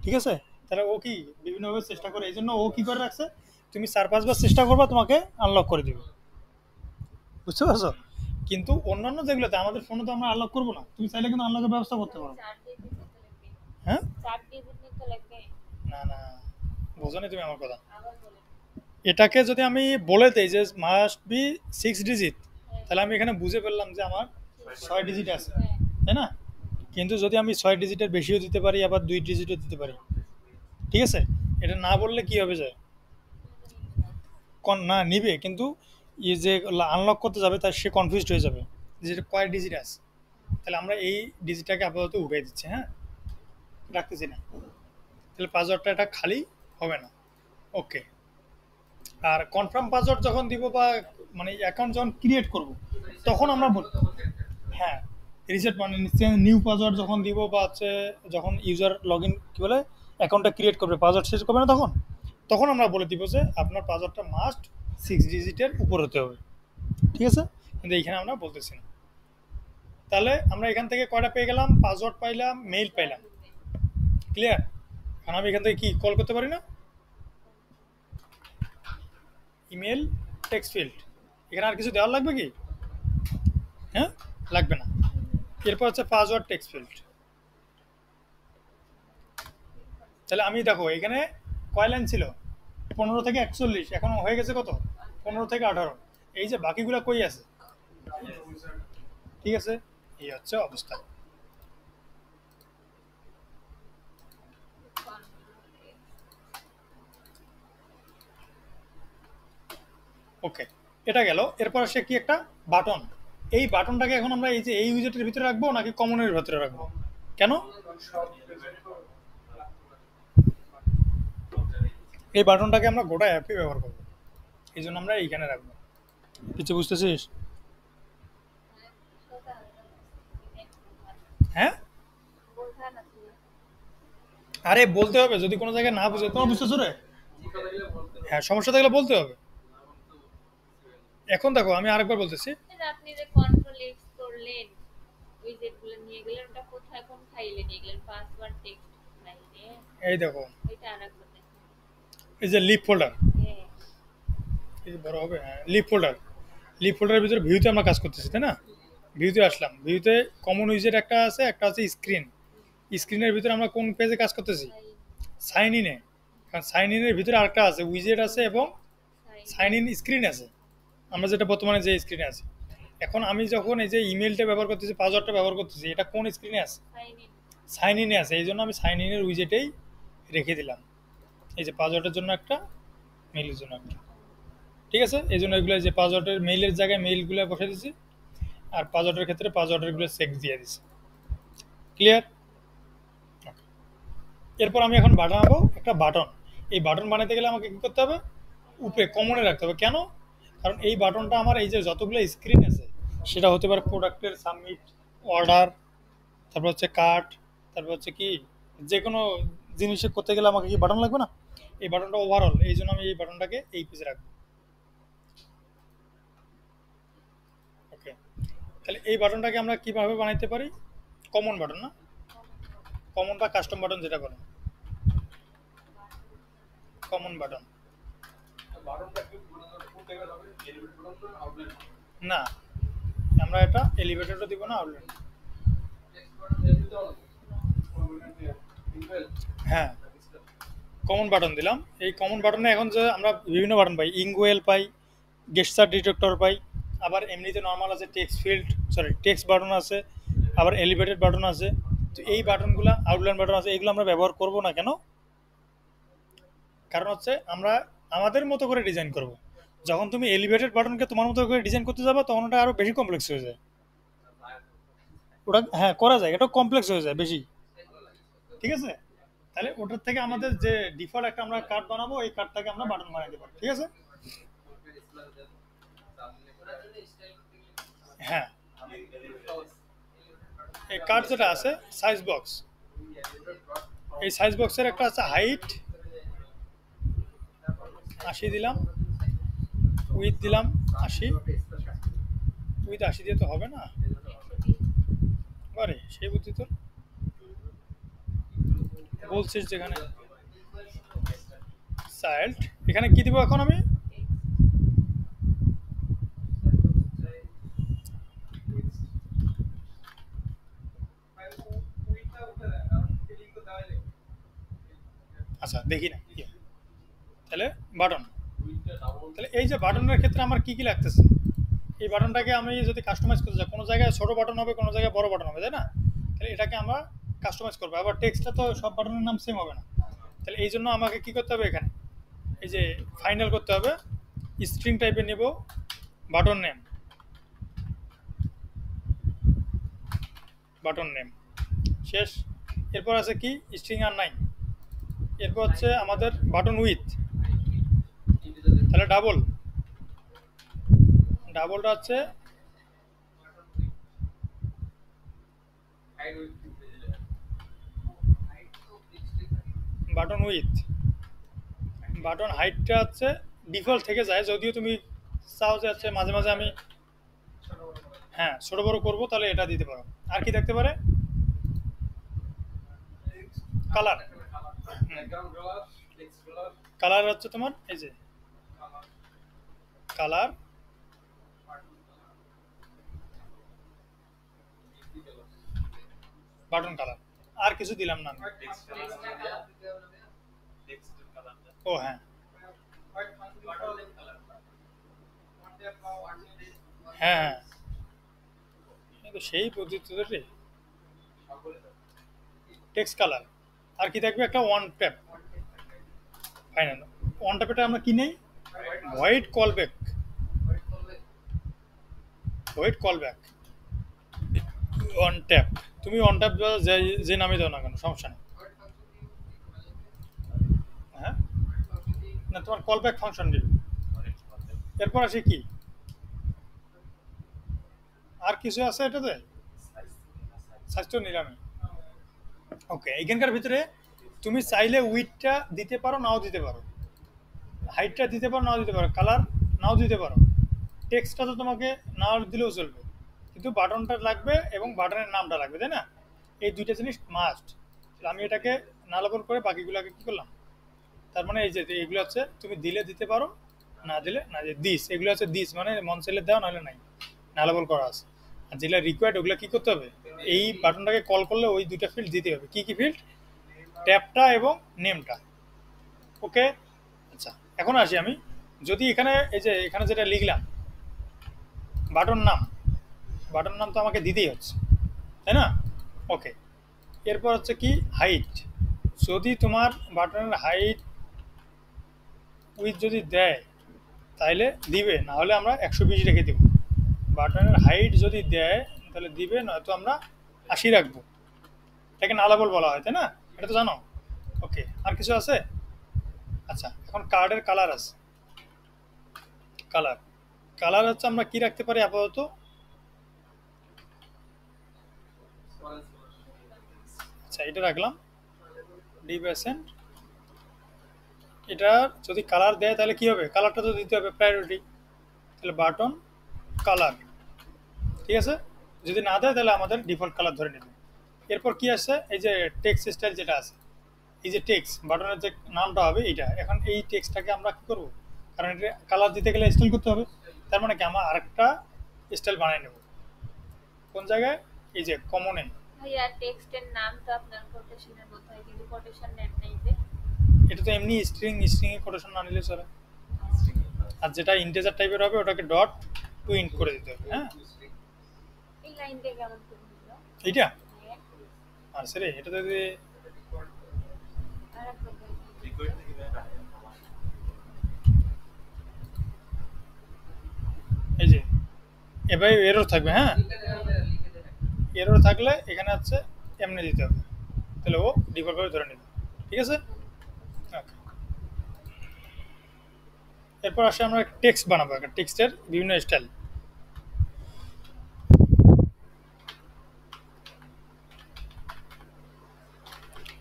ঠিক আছে, তাহলে ও কি বিভিন্নভাবে চেষ্টা করে, এই জন্য ও কি করে রাখছে, তুমি 4-5 বার চেষ্টা করবা তোমাকে আনলক করে দিবে। বুঝতে পারছো? কিন্তু অন্যান্য যেগুলোতে আমাদের ফোনে তো আমরা আনলক করবো না, তুমি চাইলে কিন্তু আনলকের ব্যবস্থা করতে পারো। হ্যাঁ, না না, বোঝো নি তুমি আমার কথা। এটাকে যদি আমি বলে দিই যে মাস্ট বি 6 ডিজিট, তাহলে আমি এখানে বুঝে ফেললাম যে আমার 6 ডিজিট আছে, তাই না? কিন্তু যদি আমি 6 ডিজিটের বেশিও দিতে পারি, আবার 2 ডিজিটও দিতে পারি। ঠিক আছে, এটা না বললে কি হবে, যায় না নিবে, কিন্তু ইয়ে যে আনলক করতে যাবে তার সে কনফিউজড হয়ে যাবে যে এটা কয় ডিজিট আছে। তাহলে আমরা এই ডিজিটটাকে আপাতত উঠাই দিচ্ছি, হ্যাঁ, রাখতেছি না। তাহলে পাসওয়ার্ডটা এটা খালি হবে না। ওকে। আর কনফার্ম পাসওয়ার্ড যখন দিব, বা মানে অ্যাকাউন্ট যখন ক্রিয়েট করব, তখন আমরা বল, হ্যাঁ, রিসেট মানে নিউ পাসওয়ার্ড যখন দিব, বা হচ্ছে যখন ইউজার লগ ইন কী বলে অ্যাকাউন্টটা ক্রিয়েট করবে, পাসওয়ার্ড শেষ করবে না, তখন তখন আমরা বলে দিব যে আপনার পাসওয়ার্ডটা মাস্ট 6 ডিজিটের উপর হতে হবে। ঠিক আছে, কিন্তু এইখানে আমরা বলতেছি না। তাহলে আমরা এখান থেকে কয়টা পেয়ে গেলাম, পাসওয়ার্ড পাইলাম, মেইল পাইলাম, ক্লিয়ার। কারণ আমি এখান থেকে কি কল করতে পারি না, ইমেল টেক্সট ফিল্ড, এখানে আর কিছু দেওয়ার লাগবে কি? হ্যাঁ, লাগবে না। এরপর হচ্ছে পাসওয়ার্ড টেক্সট ফিল্ড। তাহলে আমি দেখো এখানে কয় লাইন ছিল, 15 থেকে 41, এখন হয়ে গেছে কত, 15 থেকে 18। এই যে বাকিগুলা কই আছে? ঠিক আছে, এই হচ্ছে অবস্থা। ওকে, এটা গেল। এরপর আসে কি একটা বাটন। এই বাটনটাকে এখন আমরা এই যে এই উইজেটের ভিতরে রাখবো নাকি কমনের ভিতরে রাখবো? কেন? এই বাটনটাকে আমরা গোটা অ্যাপে ব্যবহার করবো, এই জন্য আমরা এইখানে রাখবো। কিছু বুঝতেছিস? হ্যাঁ, আরে বলতে হবে, যদি কোনো জায়গায় না বুঝে, তোমার বুঝতেছো রে? হ্যাঁ, সমস্যা থাকলে বলতে হবে। এখন দেখো আমি আরেকবার বলতেছি। আপনি যে কন্ট্রোল এক্স করলেন, উইজেট গুলো নিয়ে গেলেন, ওটা কোথায় কোন ফাইলে নিয়ে গেলেন? পাসওয়ার্ড টেক্সট ফাইলে? এই দেখো, এটা আরেকবার দেখুন। এই যে লিপ ফোল্ডার, হ্যাঁ, এই যে বড় হবে, হ্যাঁ লিপ ফোল্ডার। লিপ ফোল্ডারের ভিতরে ভিউতে আমরা কাজ করতেছি, তাই না? ভিউতে আসলাম, ভিউতে কমন উইজেট একটা আছে, একটা আছে স্ক্রিন। স্ক্রিনের ভিতরে আমরা কোন পেজে কাজ করতেছি? ফাইল সাইন ইনে। কারণ সাইন ইনের ভিতরে আরেকটা আছে, উইজেট আছে এবং সাইন সাইন ইন স্ক্রিন আছে। আমরা যেটা বর্তমানে যে স্ক্রিনে আছে, এখন আমি যখন এই যে ইমেলটা ব্যবহার করতেছি, পাসওয়ার্ডটা ব্যবহার করতেছি, এটা কোন স্ক্রিনে আছে? Sign in. সাইন ইনে আছে। এই জন্য আমি সাইন ইনের উইজেটেই রেখে দিলাম। এই যে পাসওয়ার্ডের জন্য একটা, মেইলের জন্য একটা। ঠিক আছে, এই জন্য এগুলো যে পাসওয়ার্ডের মেইলের জায়গায় মেইলগুলো বসে দিছি, আর পাসওয়ার্ডের ক্ষেত্রে পাসওয়ার্ডেরগুলো চেক দিয়ে দিছি। ক্লিয়ার? এরপর আমি এখন বানাবো একটা বাটন। এই বাটন বানাতে গেলে আমাকে কি করতে হবে? উপরে কমনে রাখতে হবে। কেন? কারণ এই বাটনটা আমার এই যে যতগুলো স্ক্রিন আছে, সেটা হতে পারে প্রোডাক্টের সাবমিট, অর্ডার, তারপর হচ্ছে কার্ট, তারপর হচ্ছে কি যে কোনো জিনিসে করতে গেলে আমাকে কি বাটন লাগবে না? এই বাটনটা ওভারঅল, এই জন্য আমি এই বাটনটাকে এই পেজে রাখবো। ওকে, তাহলে এই বাটনটাকে আমরা কিভাবে বানাইতে পারি? কমন বাটন না, কমন বা কাস্টম বাটন যেটা বলে, কমন বাটন। না, আমরা এটা এলিভেটরও দিব না, আউটলাইন। হ্যাঁ, কমন বাটন দিলাম। এই কমন বাটনে এখন যে আমরা বিভিন্ন বাটন পাই, ইঙ্কওয়েল পাই, গেস্টার ডিটেক্টর পাই, আবার এমনিতে নর্মাল আছে text field, sorry text button আছে, আবার এলিভেটেড বাটন আছে। তো এই বাটনগুলো, আউটলাইন বাটন আছে, এগুলো আমরা ব্যবহার করব না কেন? কারণ হচ্ছে আমরা আমাদের মতো করে ডিজাইন করব। যখন তুমি এলিভেটেড বাটনকে তোমার মতো করে ডিজাইন করতে যাবে, তখন ওটা আরো বেশি কমপ্লেক্স হয়ে যায়। ওটা হ্যাঁ করা যায়, এটা কমপ্লেক্স হয়ে যায় বেশি। ঠিক আছে, তাহলে ওটার থেকে আমাদের যে ডিফল্ট একটা আমরা কার্ড বানাবো, এই কার্ডটাকে আমরা বাটন বানাইতে পারি। ঠিক আছে, হ্যাঁ এই কার্ড যেটা আছে সাইজ বক্স, এই সাইজ বক্সের একটা আছে হাইট 80 দিলাম, উইথ দিলাম 80। উইথ 80 দিয়ে তো হবে না, আরে সেই বুদ্ধি তোর বলছিস যেখানে। চাইল্ড, এখানে কি দিব এখন আমি? আচ্ছা দেখি না কি হয়। তাহলে বাটন, তাহলে এই যে বাটনের ক্ষেত্রে আমার কি কি লাগতেছে? এই বাটনটাকে আমি যদি কাস্টমাইজ করতে চাই, কোনো জায়গায় ছোট বাটন হবে, কোনো জায়গায় বড় বাটন হবে, তাই না? তাহলে এটাকে আমরা কাস্টমাইজ করবো। আবার টেক্সটটা তো সব বাটনের নাম সেম হবে না। তাহলে এই জন্য আমাকে কি করতে হবে? এখানে এই যে ফাইনাল করতে হবে, স্ট্রিং টাইপের নেব, বাটন নেম, বাটন নেম শেষ। এরপর আছে কি? স্ট্রিং আর নাই। এরপর হচ্ছে আমাদের বাটন উইথ, তাহলে ডাবল, ডাবলটা হচ্ছে বাটন উইথ। বাটন হাইটটা হচ্ছে ডিফল্ট থেকে যায়, যদিও তুমি চাও যে হচ্ছে মাঝে মাঝে আমি হ্যাঁ ছোট বড় করবো, তাহলে এটা দিতে পারো। আর কি থাকতে পারে? কালার, কালার হচ্ছে তোমার এই যে কালার, বাটন কালার। আর কিছু দিলাম না আমি। ও হ্যাঁ, হ্যাঁ হ্যাঁ, এই তো সেই পদ্ধতি রে। টেক্সট কালার আর কি থাকবে, একটা ওয়ান ট্যাপ ফাইনাল। ওয়ান ট্যাপেটা আমরা কি নেই, white call back, white call back one tap. তুমি ওয়ান ট্যাপ যে যে নামে দাও না কেন সমস্যা নেই। হ্যাঁ, না তোমার কল ব্যাক ফাংশন দিবে। এরপর আসি কি, আর কিছু আছে এটাতে, স্বাস্থ্য নিরাময়। ওকে, এখানকার ভিতরে তুমি চাইলে উইথটা দিতে পারো নাও দিতে পারো, হাইটটা দিতে পারো নাও দিতে পারো, কালার নাও দিতে পারো, টেক্সটটা তো তোমাকে নাও দিলেও চলবে, কিন্তু বাটনটা লাগবে এবং বাটনের নামটা লাগবে, তাই না? এই দুইটা জিনিস মাস্ট। আমি এটাকে নালাবল করে বাকিগুলোকে কি করলাম, তার মানে এই যে এগুলো হচ্ছে তুমি দিলে দিতে পারো, না দিলে না, যে দিস এগুলো হচ্ছে দিস মানে মন চাইলে দাও নাহলে নাই, নালাবল করা আছে। আর যেগুলো রিকোয়ার্ড ওগুলো কি করতে হবে, এই বাটনটাকে কল করলে ওই দুইটা ফিল্ড দিতে হবে। কি কি ফিল্ড, ট্যাবটা এবং নেমটা। ওকে, আচ্ছা এখন আসি আমি, যদি এখানে এই যে এখানে যেটা লিখলাম বাটন নাম, বাটন নাম তো আমাকে দিতেই হচ্ছে, তাই না? ওকে, এরপর হচ্ছে কি হাইট, যদি তোমার বাটনের হাইট উইথ যদি দেয় তাহলে দিবে, না হলে আমরা 120 রেখে দেব। বাটনের হাইট যদি দেয় তাহলে দিবে, নয়তো আমরা 80 রাখবো। এটাকে নালাবল বলা হয়, তাই না? এটা তো জানো। ওকে, আর কিছু আছে? আচ্ছা, এখন কার্ডের কালার আছে। কালার, কালার হচ্ছে আমরা কি রাখতে পারি আপাতত, আচ্ছা এটা রাখলাম ডিপ অ্যাসেন্ট। এটা যদি কালার দেয় তাহলে কি হবে, কালারটা তো দিতে হবে প্রায়োরিটি, তাহলে বাটন কালার, ঠিক আছে? যদি না দেয় তাহলে আমাদের ডিফল্ট কালার ধরে নেবে। এরপর কি আছে, এই যে টেক্সট স্টাইল যেটা আছে, এই যে টেক্সট বাটনের যে নামটা হবে এইটা, এখন এই টেক্সটটাকে আমরা কি করব, কারণ এটা কালার দিতে গেলে স্টাইল করতে হবে, তার মানে কি আমরা আরেকটা স্টাইল বানিয়ে নেব। কোন জায়গায়, এই যে কমনে। ভাইয়া টেক্সটের নাম তো আপনার কোটেশনের মধ্যে হয়, কিন্তু কোটেশন নেন নাই যে। এটা তো এমনি স্ট্রিং, স্ট্রিং এ কোটেশন না নিলে চলে। আর যেটা ইন্টিজার টাইপের হবে ওটাকে ডট টু ইন্ট করে দিতে হবে। হ্যাঁ, এই লাইনটা কেমন করে হলো? এইটা হ্যাঁ, আর সেরে এটা যদি আর একটা এই যে এবার এরর থাকবে, হ্যাঁ এরর থাকলে এখানে হচ্ছে এমনি দিতে হবে, তাহলে ও ডিফল্ট ভাবে ধরে নেবে। ঠিক আছে, ওকে। এরপর আসে আমরা টেক্সট বানাবো, একটা টেক্সটের বিভিন্ন স্টাইল।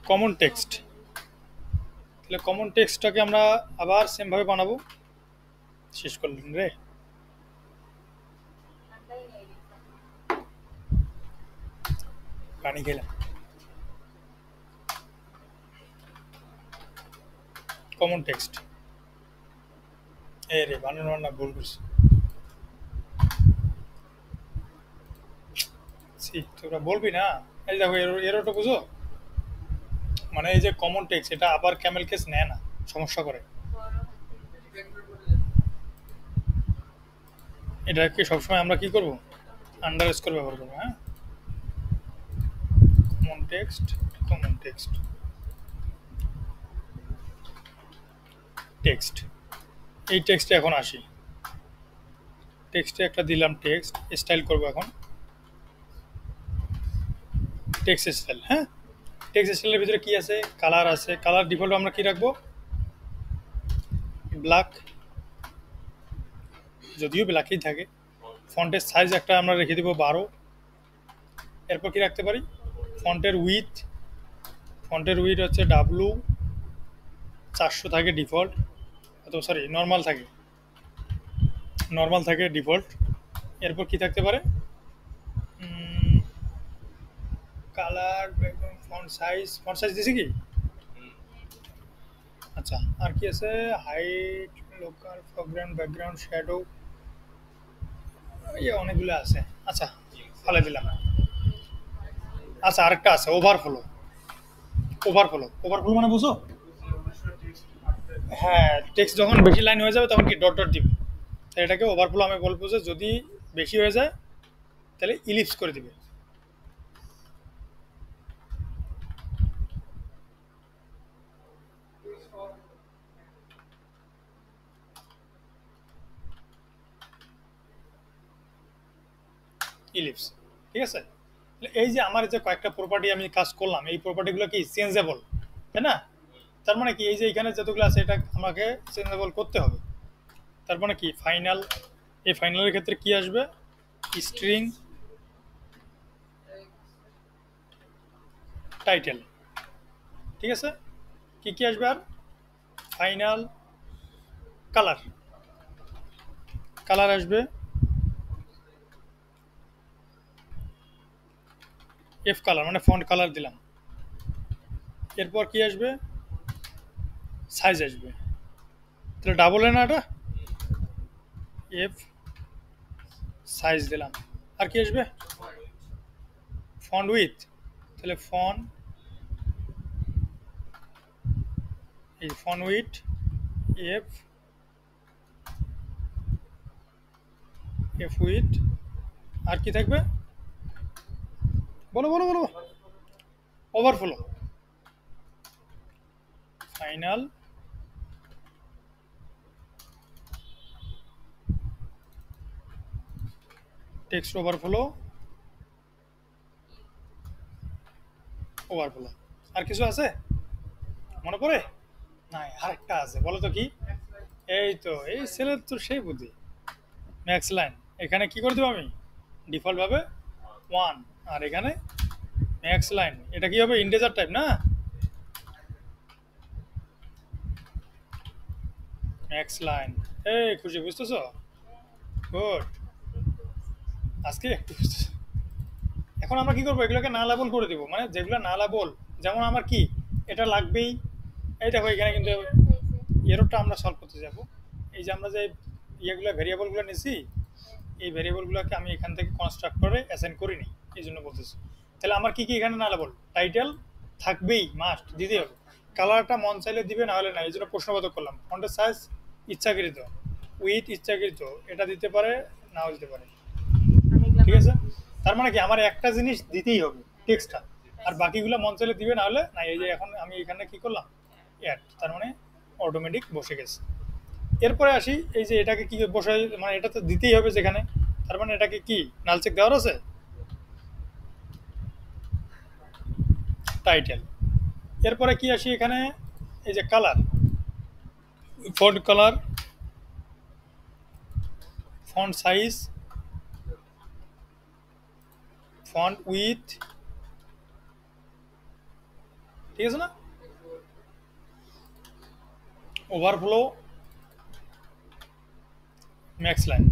কমন টেক্সট, তাহলে কমন টেক্সটটাকে আমরা আবার সেম ভাবে বানাবো। শেষ করলেন রে, ঠান্ডাই হয়ে গেছে। পানি খেলাম। কমন টেক্সট, এই রে বানানো না ভুল করছি। তোরা বলবি না, এই দেখো এরোটা বুঝো, মানে এই যে কমন টেক্সট এটা আবার ক্যামেল কেস নেয় না, সমস্যা করে। বড় হাতে এটাকে সবসময় আমরা কি করব, আন্ডারস্কোর ব্যবহার করবো। হ্যাঁ, common text, common text, text. এই টেক্সটে এখন আসি, টেক্সটে একটা দিলাম টেক্সট স্টাইল করব এখন, টেক্সট স্টাইল। হ্যাঁ, টেক্সট স্টাইলের ভিতরে কি আছে, কালার আছে। কালার ডিফল্ট আমরা কি রাখবো, ব্ল্যাক, যদিও ব্ল্যাকই থাকে। ফন্টের সাইজ একটা আমরা রেখে দেবো 12। এরপর কি রাখতে পারি, ফন্টের উইথ, ফন্টের উইথ হচ্ছে W400 থাকে ডিফল্ট, অথবা সরি নর্মাল থাকে, নর্মাল থাকে ডিফল্ট। এরপর কি থাকতে পারে, কালার, ব্যাকগ্রাউন্ড, ফন্ট সাইজ দিছি কি? আচ্ছা, আর কি আছে, height, local, foreground, background, shadow, এই অনেকগুলো আছে। আচ্ছা ফালে দিলাম। আচ্ছা আরেকটা আছে ওভারফ্লো, ওভারফ্লো, ওভারফ্লো মানে বুঝো, হ্যাঁ টেক্সট যখন বেশি লাইন হয়ে যাবে তখন কি ডট ডট দিবে, তাই এটাকে ওভারফ্লো আমি বলবো যে যদি বেশি হয়ে যায় তাহলে ইলিপস করে দিবে। ইলিপস, ঠিক আছে। এই যে আমার যে কয়েকটা প্রপার্টি আমি কাজ করলাম, এই প্রপার্টিগুলো কি চেঞ্জেবল, তাই না? তার মানে কি এই যে এখানে যতগুলো আছে এটা আমাকে চেঞ্জেবল করতে হবে। তার মানে কি ফাইনাল, এই ফাইনালের ক্ষেত্রে কি আসবে, স্ট্রিং টাইটেল, ঠিক আছে। কি কি আসবে আর, ফাইনাল কালার, কালার আসবে, এফ কালার মানে ফন্ট কালার দিলাম। এরপর কি আসবে, সাইজ আসবে, তাহলে ডাবল এ না এটা, এফ সাইজ দিলাম। আর কি আসবে, ফন্ট উইথ, তাহলে এই font weight F, F weight, আর কি থাকবে, বলো বলো বলো, overflow, final text overflow, overflow. আর কিছু আছে মনে পড়ে? নাই, আরেকটা আছে, বলো তো কি। এই তো এই ছেলের তো সেই বুদ্ধি, ম্যাক্স লাইন। এখানে কি করে দেবো আমি, ডিফল্ট ভাবে 1, আর এখানে ম্যাক্স লাইন, এটা কি হবে ইন্টিজার টাইপ না, ম্যাক্স লাইন। এই খুশি বুঝতেছো, গুড, আজকে একটু বুঝতেছো। এখন আমরা কি করবো, এগুলোকে না লেবল করে দেবো, মানে যেগুলো না লেবল, যেমন আমার কি এটা লাগবেই। এই দেখো এখানে কিন্তু এররটা আমরা সলভ করতে যাব। এই যে আমরা যে ইয়েগুলো ভেরিয়েবলগুলো নিছি, এই ভেরিয়েবলগুলোকে আমি এখান থেকে কনস্ট্রাক্ট করে অ্যাসাইন করিনি, এই জন্য বলতেছি। তাহলে আমার কি কি এখানে না লেবল, টাইটেল থাকবেই, মাস্ট দিতে হবে। কালারটা মন চাইলে দিবে, না হলে না, এই জন্য প্রশ্নবোধক করলাম। ফন্টের সাইজ ইচ্ছাকৃত, উইথ ইচ্ছাকৃত, এটা দিতে পারে নাও দিতে পারে, ঠিক আছে। তার মানে কি আমার একটা জিনিস দিতেই হবে, টেক্সটটা, আর বাকিগুলো মন চাইলে দিবে, না হলে না। এই যে এখন আমি এখানে কি করলাম, অ্যাড, তার মানে অটোমেটিক বসে গেছে। এরপরে আসি, এই যে এটাকে কি বসে, মানে এটা তো দিতেই হবে যেখানে, তার মানে এটাকে কি নাল চেক দেওয়ার আছে, টাইটেল। এরপরে কি আসি এখানে, এই যে colour, font colour, font size, font with, ঠিক আছে না, ওভারফ্লো, ম্যাক্স লাইন।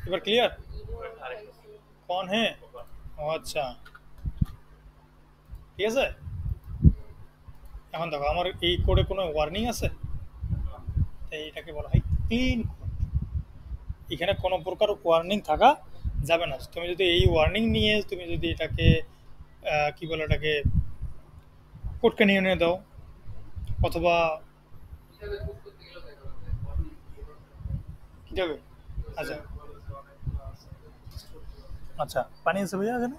এবার ক্লিয়ার, কন হ্যাঁ, ও আচ্ছা, ঠিক আছে। এখন দেখো আমার এই কোডে কোনো ওয়ার্নিং আছে, তাই এটাকে বলা হয় ক্লিন কোড। এখানে কোনো প্রকার ওয়ার্নিং থাকা যাবে না। তুমি যদি এই ওয়ার্নিং নিয়ে তুমি যদি এটাকে কি বলে, এটাকে কোডকে নিয়ে নিয়ে দাও, অথবা কি যাবে, আচ্ছা আচ্ছা, পানি আছে ভাইয়া এখানে,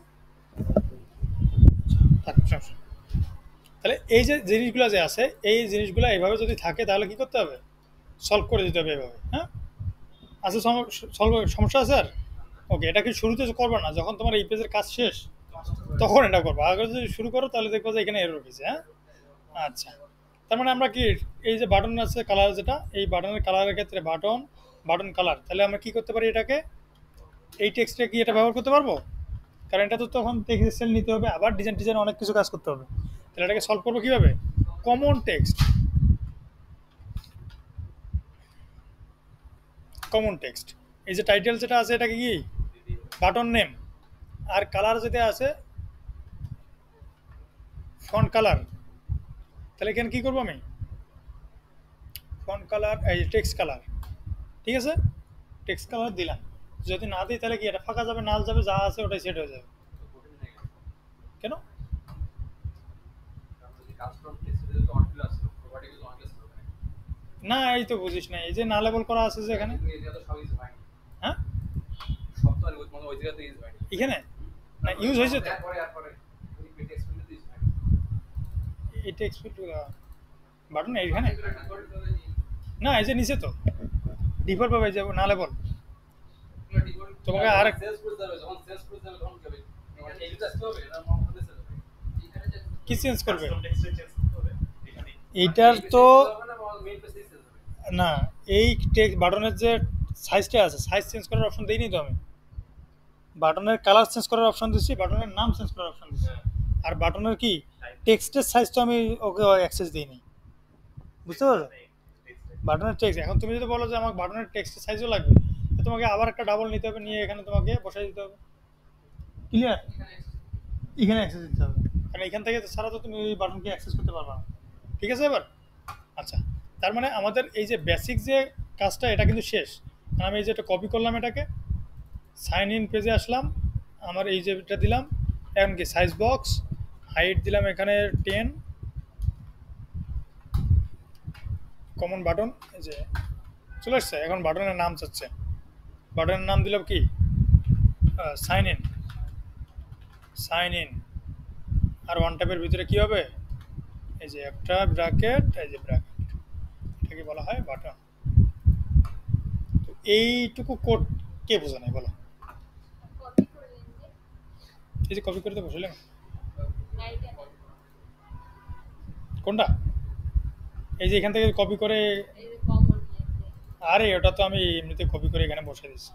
আচ্ছা। তাহলে এই যে জিনিসগুলো যে আছে, এই জিনিসগুলো এইভাবে যদি থাকে তাহলে কি করতে হবে, সলভ করে দিতে হবে এভাবে, হ্যাঁ। আচ্ছা, সমস্যা আছে আর, ওকে। এটা কি শুরুতে করবে না, যখন তোমার এই পেজের কাজ শেষ তখন এটা করবো, আগে যদি শুরু করো তাহলে দেখবো যে এখানে এরর হয়েছে, হ্যাঁ। আচ্ছা, তার মানে আমরা কি, এই যে বাটন আছে কালার, যেটা এই বাটনের কালারের ক্ষেত্রে বাটন, বাটন কালার, তাহলে আমরা কি করতে পারি, এটাকে এই টেক্সটে কি এটা ব্যবহার করতে পারবো, কারণ এটা তো তখন টেক্সট সেল নিতে হবে, আবার ডিজাইন ডিজাইন অনেক কিছু কাজ করতে হবে। তাহলে এটাকে সলভ করবো কিভাবে, কমন টেক্সট, কমন টেক্সট। এই যে টাইটেল যেটা আছে এটাকে কি বাটন নেম, আর কালার যেটা আছে ফন্ট কালার। তাহলে এখানে কি করবো আমি, ফন্ট কালার, এই টেক্সট কালার, ঠিক আছে, টেক্সট কালার দিলাম। যদি না দিই তাহলে কি এটা ফাঁকা যাবে, নাল যাবে, যা আছে ওটাই সেট হয়ে যাবে। কেন, না এই তো বুঝিস না, এই যে না লেবল করা আছে যে এখানে। হ্যাঁ এখানে না ইউজ হয়েছে তো, এটা এক্সপেক্ট বাটন এইখানে না, এই যে নিচে তো ডিফল্ট পাবে, যে না লেবল তোমাকে আর কি চেঞ্জ করবে এইটার তো না, এই টেক্সট বাটনের যে সাইজটা আছে, সাইজ চেঞ্জ করার অপশন দিইনি তো আমি। বাটনের কালার চেঞ্জ করার অপশন দিচ্ছি, বাটনের নাম চেঞ্জ করার অপশন দিচ্ছি, আর বাটনের কি টেক্সটের সাইজ তো আমি ওকে অ্যাক্সেস দিইনি, বুঝতে পারছো? বাটনের টেক্সট, এখন তুমি যদি বলো যে আমার বাটনের টেক্সটের সাইজও লাগবে, তো তোমাকে আবার একটা ডাবল নিতে হবে, নিয়ে এখানে তোমাকে বসাই দিতে হবে। ক্লিয়ার? এখানে অ্যাক্সেস দিতে হবে, কারণ এখান থেকে ছাড়া তো তুমি ওই বাটনকে অ্যাক্সেস করতে পারবে না। ঠিক আছে এবার? আচ্ছা, তার মানে আমাদের এই যে বেসিক যে কাজটা এটা কিন্তু শেষ। কারণ আমি এই যে এটা কপি করলাম, এটাকে সাইন ইন পেজে আসলাম, আমার এই যে এটা দিলাম, এখন কি সাইজ বক্স হাইট দিলাম এখানে 10, কমন বাটন এই যে চলে আসছে। এখন বাটনের নাম চাচ্ছে, বাটনের নাম দিলাম কি সাইন ইন, সাইন ইন। আর ওয়ান ট্যাপের ভিতরে কি হবে, এই যে একটা ব্র্যাকেট, এই যে ব্র্যাকেট, এটাকে বলা হয় বাটন। তো এইটুকু কোড কে বোঝে নাই বলো? কপি করলেন যে এই যে কপি করে তো বসালাম। গাড়িটা কোনটা? এই যে এখান থেকে কপি করে, এই যে কমন নিয়েছে। আরে ওটা তো আমি এমনিতে কপি করে এখানে বসে দিচ্ছি,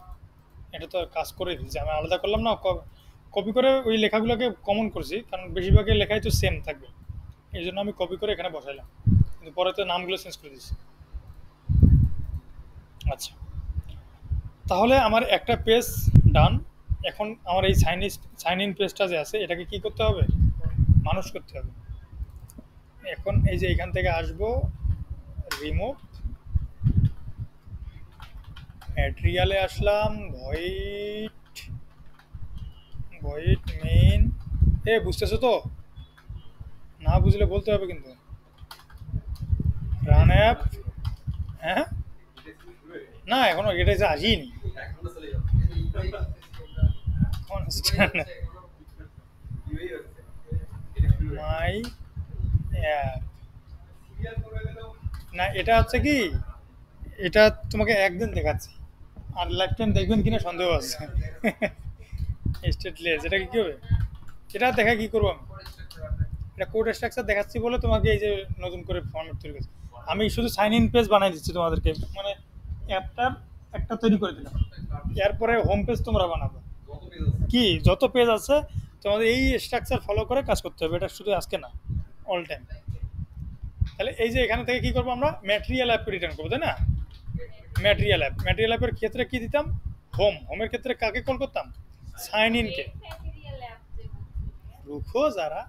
এটা তো কাজ করে দিচ্ছি আমি, আলাদা করলাম না। কপি করে ওই লেখাগুলোকে কমন করছি, কারণ বেশিরভাগের লেখাই তো সেম থাকবে, এই জন্য আমি কপি করে এখানে বসাইলাম, কিন্তু পরে তো নামগুলো চেঞ্জ করে দিচ্ছি। আচ্ছা, তাহলে আমার একটা পেজ ডান। এখন আমার এই সাইন ইন পেজটা যে আছে, এটাকে কি করতে হবে, মানুষ করতে হবে। এখন এই যে এখান থেকে আসবো, রিমুভ, ম্যাটেরিয়ালে আসলাম, ভয়েড, ভয়েড মেইন। বুঝতেছো তো? না বুঝলে বলতে হবে কিন্তু। রান অ্যাপ, হ্যাঁ না এখনো এটা যে আসিনি, মাই অ্যাপ, না এটা হচ্ছে কি, এটা তোমাকে একদিন দেখাচ্ছি, আর লাইফ টাইম দেখবেন কিনা সন্দেহ আছে। স্টেটলেস, এটা কি হবে, এটা দেখা কি করবো আমি, এটা কোড স্ট্রাকচার দেখাচ্ছি বলে তোমাকে এই যে নতুন করে ফর্মেট তৈরি করছি। আমি শুধু সাইন ইন পেজ বানাই দিচ্ছি তোমাদেরকে, মানে অ্যাপটার একটা তৈরি করে দিলাম, এরপরে হোম পেজ তোমরা বানাবে, কি যত পেজ আছে তোমাদের এই স্ট্রাকচার ফলো করে কাজ করতে হবে, এটা শুধু আজকে না, অল টাইম। তাহলে এই যে এখানে থেকে কি করবো, আমরা ম্যাটেরিয়াল অ্যাপ রিটার্ন করবো, তাই না? ম্যাটেরিয়াল অ্যাপ, ম্যাটেরিয়াল অ্যাপের ক্ষেত্রে কি দিতাম, হোমের ক্ষেত্রে কাকে কল করতাম, সাইন ইনকে। ম্যাটেরিয়াল অ্যাপ যে রুখো যারা,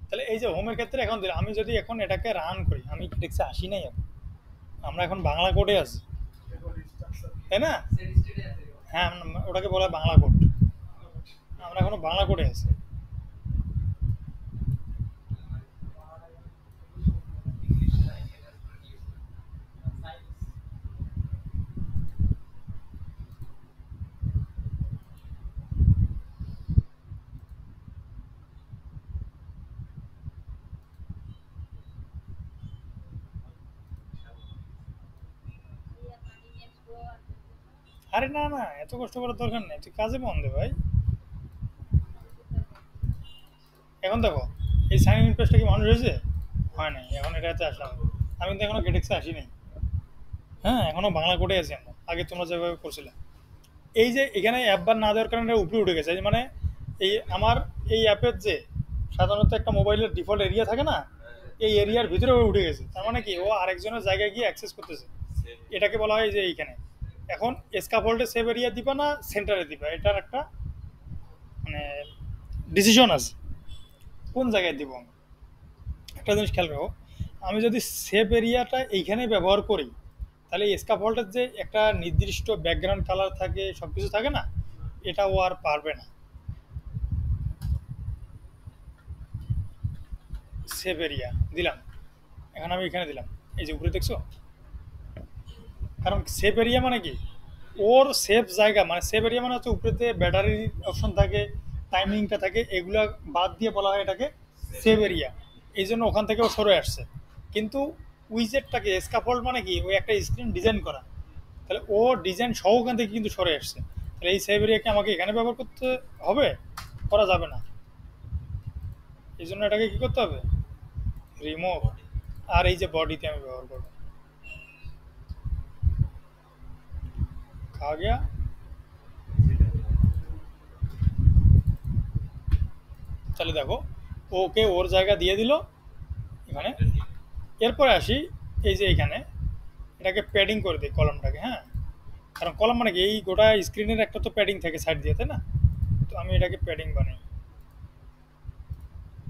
তাহলে এই যে হোমের ক্ষেত্রে এখন দিলাম, আমি যদি এখন এটাকে রান করি, আমি দেখছি আসি নাই এখন, আমরা এখন বাংলা কোডে আছি, তাই না? হ্যাঁ ওটাকে বলা হয় বাংলা কোড, আমরা এখনো বাংলা কোডে আছি। ইয়া পানি নেক্সট আরে না না, এত কষ্ট করার দরকার নেই, তুই কাজে মন দে ভাই। এখন দেখো এই সাইন ইন পেজটা কি মানুষ হয়েছে, হয় নাই, এখন এটাতে আসলাম, আমি কিন্তু এখনো গেটেক্সে আসি নাই। হ্যাঁ এখনো বাংলা কোডে আছি আমরা, আগে তোমরা যেভাবে করছিলে। এই যে এখানে অ্যাপ বার না দেওয়ার কারণে উপরে উঠে গেছে, এই মানে এই আমার এই অ্যাপের যে সাধারণত একটা মোবাইলের ডিফল্ট এরিয়া থাকে না, এই এরিয়ার ভিতরে ও উঠে গেছে, তার মানে কি ও আরেকজনের জায়গায় গিয়ে অ্যাক্সেস করতেছে। এটাকে বলা হয় যে এইখানে এখন স্ক্যাফোল্ডে সেভ এরিয়া দিবা না সেন্টারে দিবা, এটার একটা মানে ডিসিশন আছে কোন জায়গায় দিব আমি। একটা জিনিস খেয়াল রাখো, আমি যদি সেভ এরিয়াটা এইখানে ব্যবহার করি, তাহলে স্ক্যাফোল্ডের যে একটা নির্দিষ্ট ব্যাকগ্রাউন্ড কালার থাকে, সব কিছু থাকে না, এটা ও আর পারবে না। সেভ এরিয়া দিলাম, এখন আমি এখানে দিলাম, এই যে উপরে দেখছো কারণ সেভ এরিয়া মানে কি, ওর সেভ জায়গা, মানে সেভ এরিয়া মানে হচ্ছে উপরেতে ব্যাটারির অপশন থাকে, টাইমিংটা থাকে, এগুলা বাদ দিয়ে বলা হয় এটাকে সেভ এরিয়া। এই জন্য ওখান থেকে ও সরে আসছে। কিন্তু উইজেটটাকে স্ক্যাফোল্ড মানে কি, ওই একটা স্ক্রিন ডিজাইন করা, তাহলে ও ডিজাইন সহ ওখান থেকে কিন্তু সরে আসছে। তাহলে এই সেভ এরিয়াকে আমাকে এখানে ব্যবহার করতে হবে, করা যাবে না। এই জন্য এটাকে কি করতে হবে, রিমুভ। আর এই যে বডিতে আমি ব্যবহার করবো, খা গিয়া। তাহলে দেখো ওকে ওর জায়গা দিয়ে দিল এখানে। এরপরে আসি এই যে এখানে এটাকে প্যাডিং করে দিই কলমটাকে, হ্যাঁ। কারণ কলম মানে কি, এই গোটা স্ক্রিনের একটা তো প্যাডিং থাকে সাইড দিয়ে, তাই না? তো আমি এটাকে প্যাডিং বানাই,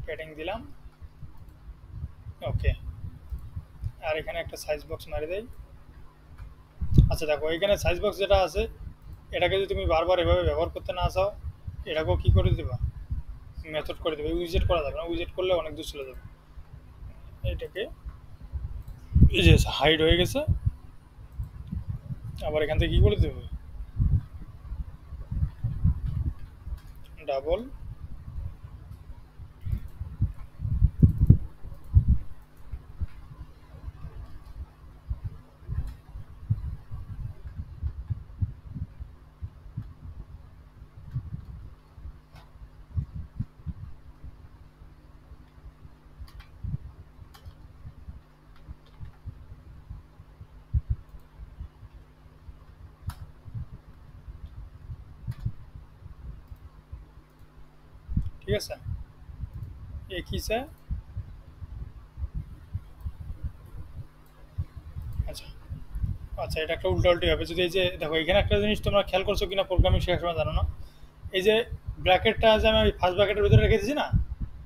প্যাডিং দিলাম, ওকে। আর এখানে একটা সাইজ বক্স মারি দেই। আচ্ছা দেখো এখানে সাইজ বক্স যেটা আছে, এটাকে যদি তুমি বারবার এভাবে ব্যবহার করতে না চাও, এটাকেও কি করে দেবা, মেথড করে দেবে। উইজেট করা যাবে না, উইজেট করলে অনেক দূর চলে যাবে। এটাকে এই যে হাইড হয়ে গেছে, আবার এখান থেকে কি করে দেবে, ডাবল। ঠিক আছে, এ কি স্যার? আচ্ছা আচ্ছা, এটা একটা উল্টো উল্টি হবে যদি, এই যে দেখো এখানে একটা জিনিস তোমরা খেয়াল করছো কিনা প্রোগ্রামিং শেখার সময় জানো না, এই যে ব্র্যাকেটটা যে আমি ফার্স্ট ব্র্যাকেটের ভিতরে রেখে দিয়েছি না,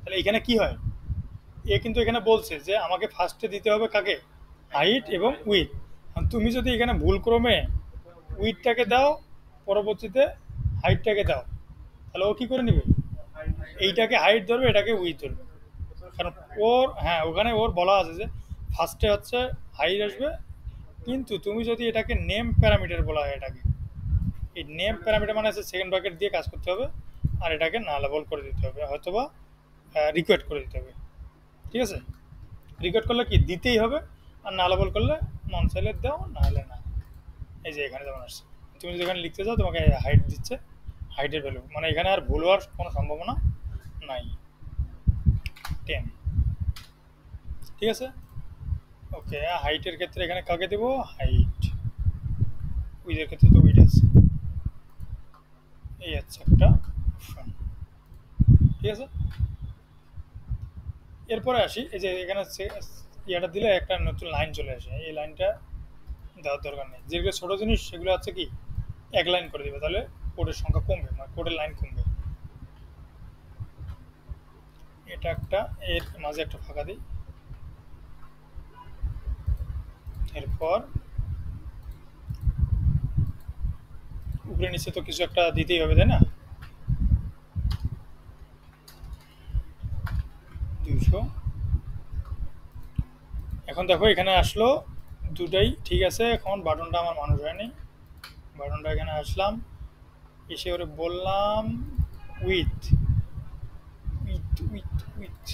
তাহলে এখানে কি হয়, এ কিন্তু এখানে বলছে যে আমাকে ফার্স্টে দিতে হবে কাকে, হাইট এবং উইথ। তুমি যদি এখানে ভুল ক্রমে উইথটাকে দাও, পরবর্তীতে হাইটটাকে দাও, তাহলে ও কি করে নেবে, এইটাকে হাইট ধরবে, এটাকে উইথ ধরবে। কারণ ওর, হ্যাঁ ওখানে ওর বলা আছে যে ফার্স্টে হচ্ছে হাইট আসবে। কিন্তু তুমি যদি এটাকে নেম প্যারামিটার বলা হয়, এটাকে এই নেম প্যারামিটার মানে হচ্ছে সেকেন্ড ব্র্যাকেট দিয়ে কাজ করতে হবে, আর এটাকে নালেবল করে দিতে হবে, হয়তোবা রিকোয়েট করে দিতে হবে। ঠিক আছে, রিকোয়েট করলে কি দিতেই হবে, আর নালেবল করলে মন চাইলে দাও, না হলে না। এই যে এখানে যেমন আসছে, তুমি যদি এখানে লিখতে চাও তোমাকে হাইট দিচ্ছে, হাইটের ভ্যালু মানে এখানে আর ভুল হওয়ার কোনো সম্ভাবনা নাই, 10। ঠিক আছে, ওকে। হাইটের ক্ষেত্রে এখানে কাকে দেবো, হাইট। উইথের ক্ষেত্রে তো উইথ আছে, এই হচ্ছে একটা অপশন। ঠিক আছে, এরপরে আসি এই যে এখানে ইয়েটা দিলে একটা নতুন লাইন চলে আসে, এই লাইনটা দেওয়ার দরকার নেই। যেগুলো ছোটো জিনিস সেগুলো হচ্ছে কি এক লাইন করে দেবে, তাহলে কোডের সংখ্যা কমবে, মানে কোডের লাইন কমবে। এটা একটা, এর মাঝে একটা ফাঁকা দিই। এরপর উপরে নিচে তো কিছু একটা দিতেই হবে, তাই না? 200। এখন দেখো এখানে আসলো দুটাই ঠিক আছে। এখন বাটনটা আমার মানুষ হয়নি, বাটনটা এখানে আসলাম, এসে ওরে বললাম উইথ উইথ উইথ উইথ।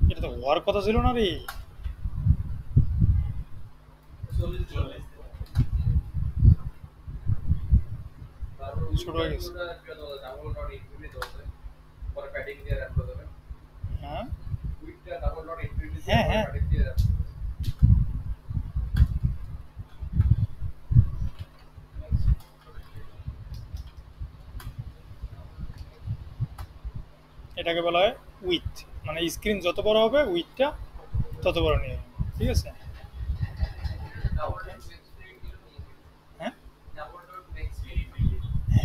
এটা তো হওয়ার কথা ছিল না রে, ছোট হয়ে গেছে। হ্যাঁ হ্যাঁ হ্যাঁ, এটাকে বলা হয় উইথ, মানে স্ক্রিন যত বড় হবে উইথটা তত বড় নিয়ে যাবে। ঠিক আছে, হ্যাঁ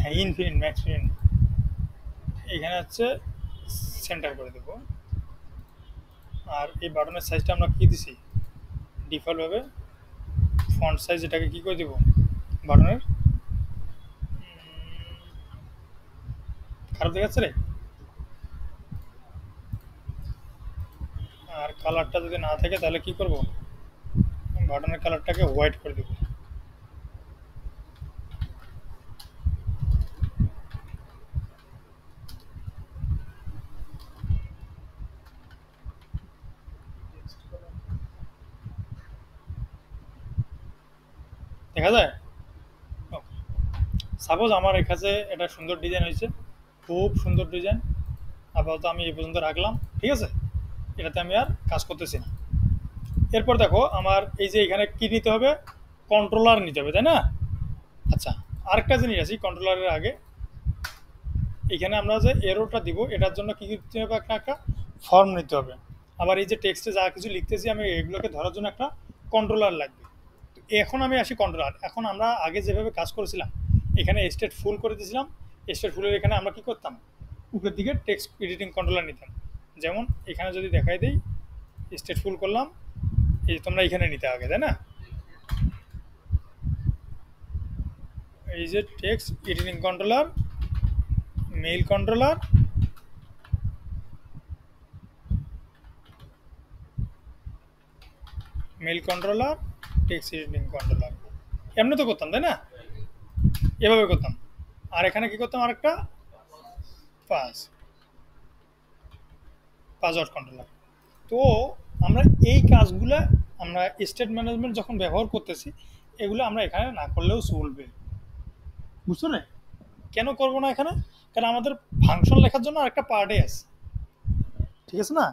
হ্যাঁ, ইনফিনিট ম্যাক্স ফিনিট। এখানে হচ্ছে সেন্টার করে দেবো। আর এই বাটনের সাইজটা আমরা কি দিছি, ডিফল্টভাবে ফন্ট সাইজ, এটাকে কি করে দেবো বাটনের, খারাপ দেখাচ্ছে রে। আর কালারটা যদি না থাকে তাহলে কি করব, বাটনের কালারটাকে হোয়াইট করে দেব। দেখা যায়। সাপোজ আমার কাছে এটা সুন্দর ডিজাইন হয়েছে, খুব সুন্দর ডিজাইন, আপাতত আমি এই পর্যন্ত রাখলাম, ঠিক আছে, এটাতে আমি আর কাজ করতেছি না। এরপর দেখো আমার এই যে এখানে কি নিতে হবে, কন্ট্রোলার নিতে হবে, তাই না? আচ্ছা, আরেকটা জিনিস আছে কন্ট্রোলারের আগে, এখানে আমরা যে এরোটা দিব এটার জন্য কি করতে হবে, একটা ফর্ম নিতে হবে। আবার এই যে টেক্সটে যা কিছু লিখতেছি আমি এগুলোকে ধরার জন্য একটা কন্ট্রোলার লাগবে। তো এখন আমি আসি কন্ট্রোলার। এখন আমরা আগে যেভাবে কাজ করেছিলাম, এখানে স্টেট ফুল করে দিয়েছিলাম, স্টেট ফুলের এখানে আমরা কি করতাম, উপরের দিকে টেক্সট এডিটিং কন্ট্রোলার নিতাম। যেমন এখানে যদি দেখাই দিই, স্টেট ফুল করলাম, এই তোমরা এখানে নিতে আগে, তাই না? এই যে text editing controller, mail controller, mail controller, text editing controller, এমনি তো করতাম, তাই না? এভাবে করতাম। আর এখানে কি করতাম, আরেকটা পাস পাসওয়ার্ড কন্ট্রোলার। তো আমরা এই কাজগুলো আমরা স্টেট ম্যানেজমেন্ট যখন ব্যবহার করতেছি, এগুলো আমরা এখানে না করলেও চলবে, বুঝছো না? কেন করবো না এখানে? কারণ আমাদের ফাংশন লেখার জন্য আরেকটা পার্টে আছে, ঠিক আছে না?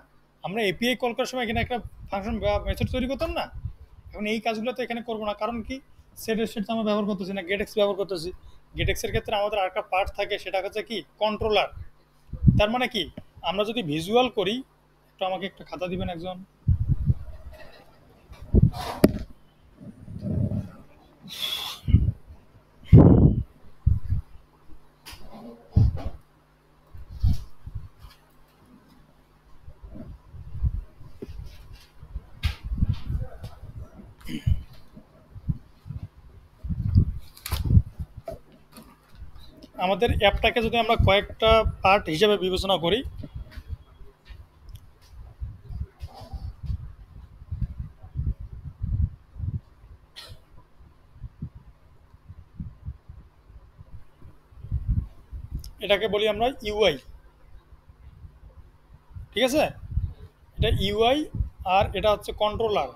আমরা এপিআই কল করার সময় এখানে একটা ফাংশন বা মেথড তৈরি করতাম না, এখন এই কাজগুলো তো এখানে করবো না। কারণ কি, সেট আমরা ব্যবহার করতেছি না, গেট এক্স ব্যবহার করতেছি। গেট এক্সের ক্ষেত্রে আমাদের আরেকটা পার্ট থাকে, সেটা হচ্ছে কি, কন্ট্রোলার। তার মানে কি, আমরা যদি ভিজুয়াল করি, একটু আমাকে একটা খাতা দিবেন একজন। আমাদের অ্যাপটাকে যদি আমরা কয়েকটা পার্ট হিসেবে বিবেচনা করি, এটাকে বলি আমরা ইউআই, ঠিক আছে? এটা ইউআই, আর এটা হচ্ছে কন্ট্রোলার,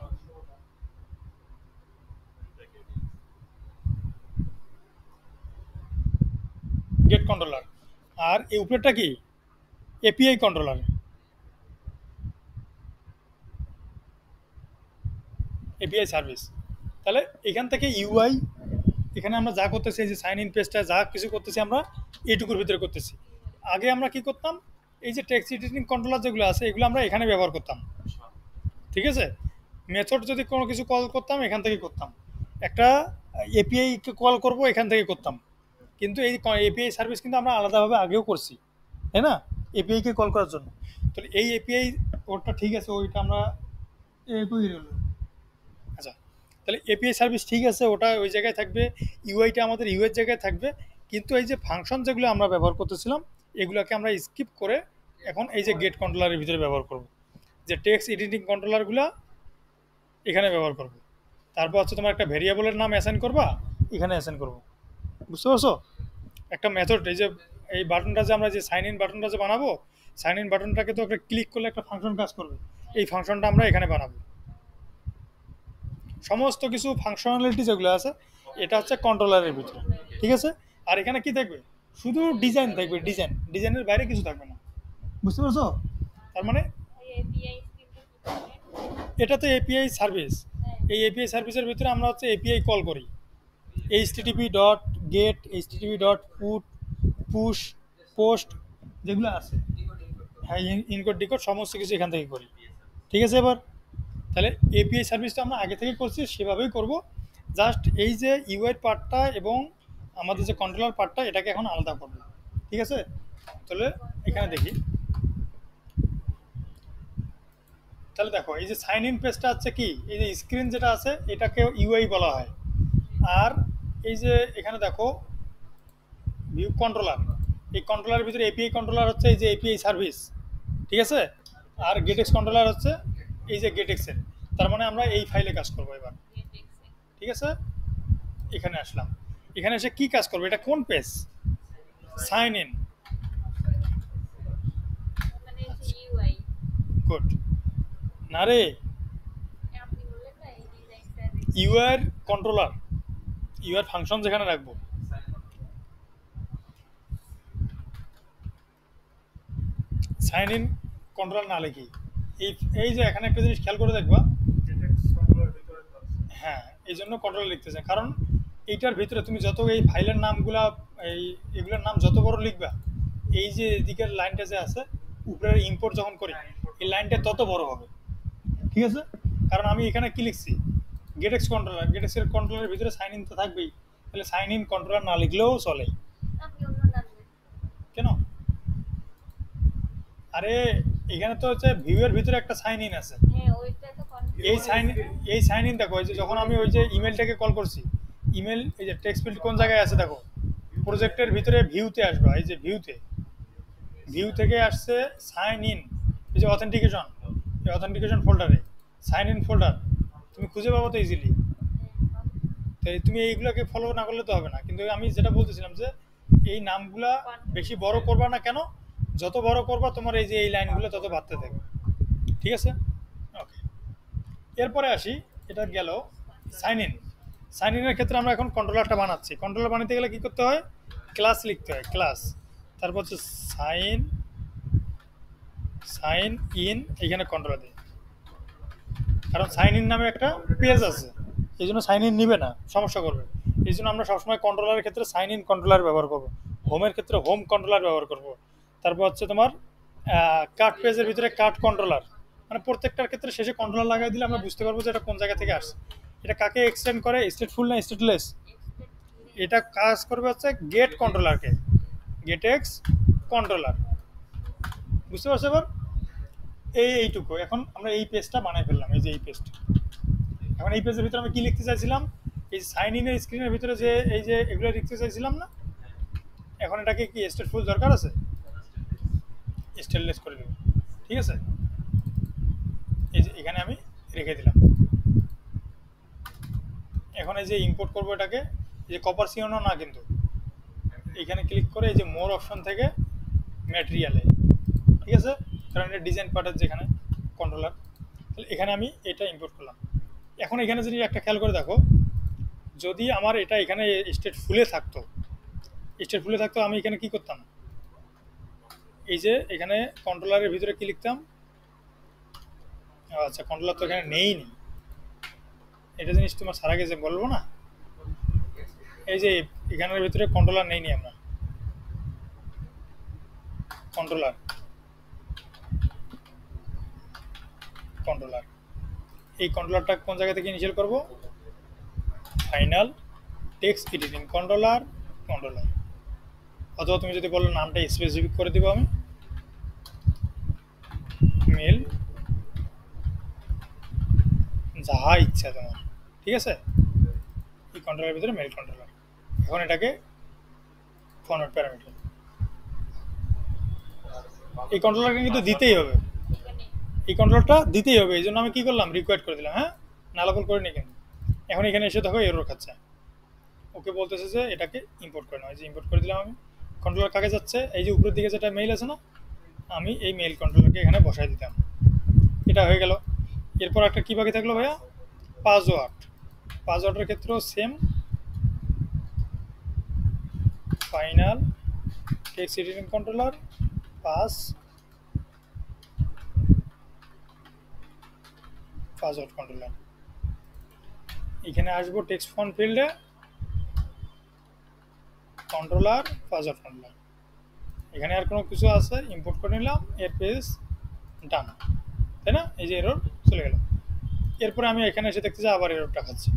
গেট কন্ট্রোলার। আর এই উপরেরটা কি, এপিআই কন্ট্রোলার, এপিআই সার্ভিস। তাহলে এখান থেকে ইউআই, এখানে আমরা যা করতেছি, এই যে সাইন ইন পেজটা যা কিছু করতেছি আমরা এইটুকুর ভিতরে করতেছি। আগে আমরা কি করতাম, এই যে টেক্সট এডিটিং কন্ট্রোলার যেগুলো আছে এগুলো আমরা এখানে ব্যবহার করতাম, ঠিক আছে? মেথড যদি কোনো কিছু কল করতাম এখান থেকে করতাম, একটা এপিআইকে কল করব এখান থেকে করতাম। কিন্তু এই এপিআই সার্ভিস কিন্তু আমরা আলাদাভাবে আগেও করছি, তাই না? এপিআইকে কল করার জন্য। তো এই এপিআই ওটা ঠিক আছে, ওইটা আমরা আচ্ছা, তাহলে এপিআই সার্ভিস ঠিক আছে, ওটা ওই জায়গায় থাকবে, ইউআইটা আমাদের ইউএর জায়গায় থাকবে। কিন্তু এই যে ফাংশন যেগুলো আমরা ব্যবহার করতেছিলাম এগুলোকে আমরা স্কিপ করে এখন এই যে গেট কন্ট্রোলারের ভিতরে ব্যবহার করব, যে টেক্সট এডিটিং কন্ট্রোলারগুলো এখানে ব্যবহার করব। তারপর হচ্ছে তোমার একটা ভেরিয়েবলের নাম অ্যাসাইন করবা, এখানে অ্যাসাইন করব, বুঝতে পারছো? একটা মেথড, এই যে এই বাটনটা যে আমরা যে সাইন ইন বাটনটা যে বানাবো, সাইন ইন বাটনটাকে তো একটা ক্লিক করলে একটা ফাংশন কাজ করবে, এই ফাংশনটা আমরা এখানে বানাবো। সমস্ত কিছু ফাংশনালিটি যেগুলো আছে এটা হচ্ছে কন্ট্রোলারের ভিতরে, ঠিক আছে? আর এখানে কি থাকবে, শুধু ডিজাইন থাকবে, ডিজাইন, ডিজাইনের বাইরে কিছু থাকবে না, বুঝতে পারছো? তার মানে এপিআই স্ক্রিপ্টটা কি করবেন? এটা তো এপিআই সার্ভিস। হ্যাঁ, এই এপিআই সার্ভিসের ভিতরে আমরা হচ্ছে এপিআই কল করি, HTTP dot gate, HTTP dot put, push, post যেগুলো আছে, হ্যাঁ, ইনকোড ডিকোড সমস্ত কিছু এখান থেকে করি, ঠিক আছে? এবার তাহলে এপিআই সার্ভিসটা আমরা আগে থেকে করছি সেভাবেই করব, জাস্ট এই যে ইউআই পার্টটা এবং আমাদের যে কন্ট্রোলার পার্টটা এটাকে এখন আলাদা করব, ঠিক আছে? তাহলে এখানে দেখি, তাহলে দেখো এই যে সাইন ইন পেজটা হচ্ছে কি, এই যে স্ক্রিন যেটা আছে এটাকে ইউআই বলা হয়। আর এই যে এখানে দেখো ভিউ কন্ট্রোলার, এই কন্ট্রোলারের ভিতরে এপিআই কন্ট্রোলার হচ্ছে এই যে এপিআই সার্ভিস, ঠিক আছে? আর গেটেক্স কন্ট্রোলার হচ্ছে এই যে গেটেক্স এর, তার মানে আমরা এই ফাইলে কাজ করবো এবার। গেট এক্সে ঠিক আছে, এখানে আসলাম, এখানে এসে কি কাজ করবো, এটা কোন পেজ, সাইন ইন, মানে যে ইউআই গুড। না রে, আপনি বললেন না এই ডিজাইনটা ইউআর কন্ট্রোলার, ইউআর ফাংশন যেখানে রাখবো, সাইন ইন কন্ট্রোলার না লিখি, এই এই যে এখানে একটা জিনিস খেয়াল করে দেখবা, হ্যাঁ এই জন্য কন্ট্রোলার লিখতেছে, কারণ এইটার ভিতরে তুমি যত এই ফাইলের নামগুলা, এই এগুলোর নাম যত বড় লিখবা, এই যে এদিকের লাইনটা যে আছে উপরের ইম্পোর্ট যখন করি, এই লাইনটা তত বড় হবে। ঠিক আছে, কারণ আমি এখানে কি লিখছি, গেটেক্স কন্ট্রোলার, গেটেক্স এর কন্ট্রোলারের ভিতরে সাইন ইন তো থাকবেই, তাহলে সাইন ইন কন্ট্রোলার না লিখলেও চলে। আপনি অন্য নাম দেন। কেন? আরে এখানে তো হচ্ছে ভিউয়ের ভিতরে একটা সাইন ইন আছে, হ্যাঁ ওইটা তো এই সাইন, এই সাইন ইন দেখো, এই যে যখন আমি ওই যে ইমেলটাকে কল করছি, ইমেল এই যে টেক্সট ফিল্ড কোন জায়গায় আছে দেখো, প্রজেক্টের ভিতরে ভিউতে আসবে, এই যে ভিউতে, ভিউ থেকে আসছে সাইন ইন, এই যে অথেন্টিকেশন, এই অথেন্টিকেশন ফোল্ডারে সাইন ইন ফোল্ডার তুমি খুঁজে পাবো তো ইজিলি। তো তুমি এইগুলোকে ফলো না করলে তো হবে না, কিন্তু আমি যেটা বলতেছিলাম যে এই নামগুলা বেশি বড় করবা না, কেন, যত বড় করবা তোমার এই যে এই লাইনগুলো তত বাড়তে থাকবে। ঠিক আছে, ওকে। এরপরে আসি, এটা গেল সাইন ইন। সাইন ইনের ক্ষেত্রে আমরা এখন কন্ট্রোলারটা বানাচ্ছি, কন্ট্রোলার বানাতে গেলে কি করতে হয়, ক্লাস লিখতে হয়, ক্লাস, তারপর হচ্ছে সাইন, সাইন ইন, এখানে কন্ট্রোলার দিই, কারণ সাইন ইন নামে একটা পেজ আছে, এই জন্য সাইন ইন নিবে না, সমস্যা করবে, এই জন্য আমরা সবসময় কন্ট্রোলারের ক্ষেত্রে সাইন ইন কন্ট্রোলার ব্যবহার করবো, হোমের ক্ষেত্রে হোম কন্ট্রোলার ব্যবহার করবো, তারপর হচ্ছে তোমার কাট পেজের ভিতরে কাট কন্ট্রোলার, মানে প্রত্যেকটার ক্ষেত্রে শেষে কন্ট্রোলার লাগাই দিলে আমরা বুঝতে পারবো যে এটা কোন জায়গা থেকে আসছে। এটা কাকে এক্সটেন্ড করে, স্টেটফুল না স্টেটলেস, এটা কাজ করবে হচ্ছে গেট কন্ট্রোলারকে, গেট এক্স কন্ট্রোলার, বুঝতে পারছো এবার? এইটুকু, এখন আমরা এই পেজটা বানাই ফেললাম, এই যে এই পেজটা, এখন এই পেজের ভিতরে আমি কি লিখতে চাইছিলাম, এই সাইন ইনের স্ক্রিনের ভিতরে যে এই যে এগুলো লিখতে চাইছিলাম না, এখন এটাকে কি স্টেটফুল দরকার আছে, স্টেটলেস করে দেব। ঠিক আছে, এই যে এখানে আমি রেখে দিলাম, এখন এই যে ইম্পোর্ট করবো এটাকে, এই যে কপার সিওনো না কিন্তু, এখানে ক্লিক করে এই যে মোর অপশন থেকে ম্যাটেরিয়ালে, ঠিক আছে, কারণ এটা ডিজাইন পার্টের যেখানে কন্ট্রোলার, তাহলে এখানে আমি এটা ইম্পোর্ট করলাম। এখন এখানে যদি একটা খেয়াল করে দেখো, যদি আমার এটা এখানে স্টেট ফুলে থাকতো, স্টেট ফুলে থাকতো, আমি এখানে কি করতাম, এই যে এখানে কন্ট্রোলারের ভিতরে কি লিখতাম, আচ্ছা কন্ট্রোলার তো এখানে নেই, এটা জিনিস তোমার সারা গেছে বলবো না, এই যে এখানের ভিতরে কন্ট্রোলার নেই আমরা, কন্ট্রোলার, কন্ট্রোলার, এই কন্ট্রোলারটা কোন জায়গা থেকে ইনিশিয়াল করব, final text editing controller, controller, অথবা তুমি যদি বলো নামটা স্পেসিফিক করে দিব আমি, মেল, যাহা ইচ্ছা তোমার, ঠিক আছে, এই কন্ট্রোলারের ভিতরে মেল কন্ট্রোলার, এখন এটাকে ফরম্যাট প্যারামিটার, এই কন্ট্রোলারকে কিন্তু দিতেই হবে, এই কন্ট্রোলারটা দিতেই হবে, এই জন্য আমি কি করলাম, রিকোয়ার্ড করে দিলাম, হ্যাঁ নালাবল করে নিই কিন্তু, এখন এখানে এসে দেখো এরর খাচ্ছে, ওকে বলতেছে যে এটাকে ইম্পোর্ট করে নাও, এই যে ইম্পোর্ট করে দিলাম আমি, কন্ট্রোলার কাকে যাচ্ছে, এই যে উপরের দিকে যেটা মেইল আছে না, আমি এই মেইল কন্ট্রোলারকে এখানে বসাই দিতাম, এটা হয়ে গেল। এরপর একটা কি বাকি থাকলো ভাইয়া, পাসওয়ার্ড, পাসওয়ার্ডের ক্ষেত্রেও same, final text editing controller, password controller, এখানে আসবো টেক্সট ফন্ট ফিল্ডে, কন্ট্রোলার, পাসওয়ার্ড কন্ট্রোলার, এখানে আর কোনো কিছু আছে ইম্পোর্ট করে নিলাম, এর পেজ ডান, তাই না, এই যে এরর চলে গেল। এরপরে আমি এখানে এসে দেখতে চাই আবার এররটা খাচ্ছে,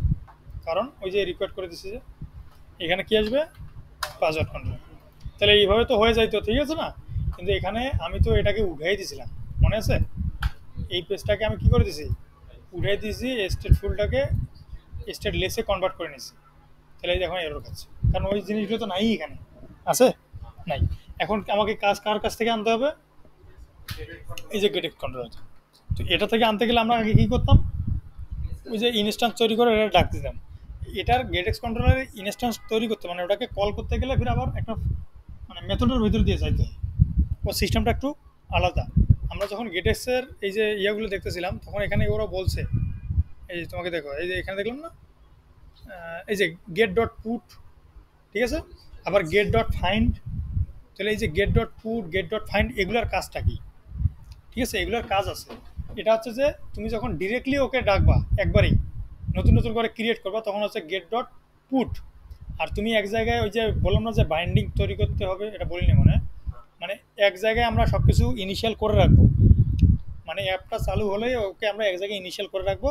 কারণ ওই যে রিকোয়ার্ড করে দিচ্ছে যে এখানে কি আসবে, পাসওয়ার্ড কন্ট্রোলার, তাহলে এইভাবে তো হয়ে যাইতো, ঠিক আছে না, কিন্তু এখানে আমি তো এটাকে উঠাই দিয়েছিলাম, মনে আছে, এই পেজটাকে আমি কি করে দিছি, উঠাই দিয়েছি, স্টেটফুলটাকে স্টেটলেসে কনভার্ট করে নিয়েছি, তাহলে এই এখন এরর খাচ্ছে, কারণ ওই জিনিসগুলো তো নাই এখানে আছে, নাই। এখন আমাকে কাজ কার কাছ থেকে আনতে হবে, এই যে গেট কন্ট্রোলার, তো এটা থেকে আনতে গেলে আমরা আগে কী করতাম, ওই যে ইনস্ট্যান্স তৈরি করে এটা ডাক দিতাম। এটার গেটএক্স কন্ট্রোলারের ইনস্ট্যান্স তৈরি করতে মানে ওটাকে কল করতে গেলে ফির আবার একটা মানে মেথডের ভিতর দিয়ে যাইতে হয়, ও সিস্টেমটা একটু আলাদা। আমরা যখন গেটএক্সের এই যে ইয়েগুলো দেখতেছিলাম তখন এখানে ওরা বলছে, এই যে তোমাকে দেখো এই যে এখানে দেখলাম না, এই যে গেট ডট পুট, ঠিক আছে, আবার গেট ডট ফাইন্ড। তাহলে এই যে get dot put, get dot find, এগুলোর কাজটা কি? ঠিক আছে, এগুলোর কাজ আছে। এটা হচ্ছে যে তুমি যখন ডিরেক্টলি ওকে ডাকবা একবারেই নতুন নতুন করে ক্রিয়েট করবা তখন হচ্ছে গেট ডট পুট। আর তুমি এক জায়গায় ওই যে বললাম না যে বাইন্ডিং তৈরি করতে হবে, এটা বলিনি মনে হয়। মানে এক জায়গায় আমরা সব কিছু ইনিশিয়াল করে রাখবো, মানে অ্যাপটা চালু হলেই ওকে আমরা এক জায়গায় ইনিশিয়াল করে রাখবো,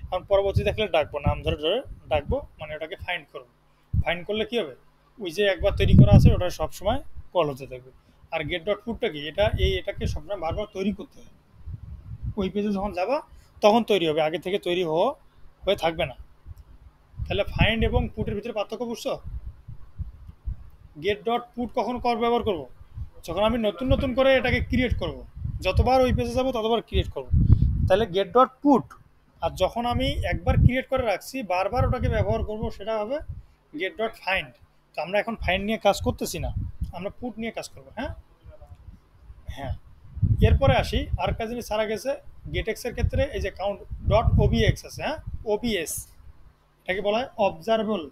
কারণ পরবর্তী দেখলে ডাকবো, নাম ধরে ধরে ডাকবো, মানে ওটাকে ফাইন্ড করবো। ফাইন্ড করলে কী হবে, ওই যে একবার তৈরি করা আছে ওটা সবসময় কল হতে থাকবে। আর গেট ডট পুটটা কি, এটাকে সবসময় বারবার তৈরি করতে হবে। ওই পেজে যখন যাবা তখন তৈরি হবে, আগে থেকে তৈরি হয়ে থাকবে না। তাহলে ফাইন্ড এবং পুটের ভিতরে পার্থক্য বুঝছো? গেট ডট পুট কখন ব্যবহার করব, যখন আমি নতুন নতুন করে এটাকে ক্রিয়েট করব, যতবার ওই পেজে যাব ততবার ক্রিয়েট করব, তাহলে গেট ডট পুট। আর যখন আমি একবার ক্রিয়েট করে রাখছি বারবার ওটাকে ব্যবহার করব, সেটা হবে গেট ডট ফাইন্ড। তো আমরা এখন ফাইন্ড নিয়ে কাজ করতেছি না, আমরা পুট নিয়ে কাজ করবো। হ্যাঁ হ্যাঁ, এরপরে আসি আরেকটা জিনিস ছাড়া গেছে গেটেক্সের ক্ষেত্রে, এই যে কাউন্ট ডট ওবিএক্স আছে। হ্যাঁ, ওবিএস এটাকে বলা হয় অবজারভেবল,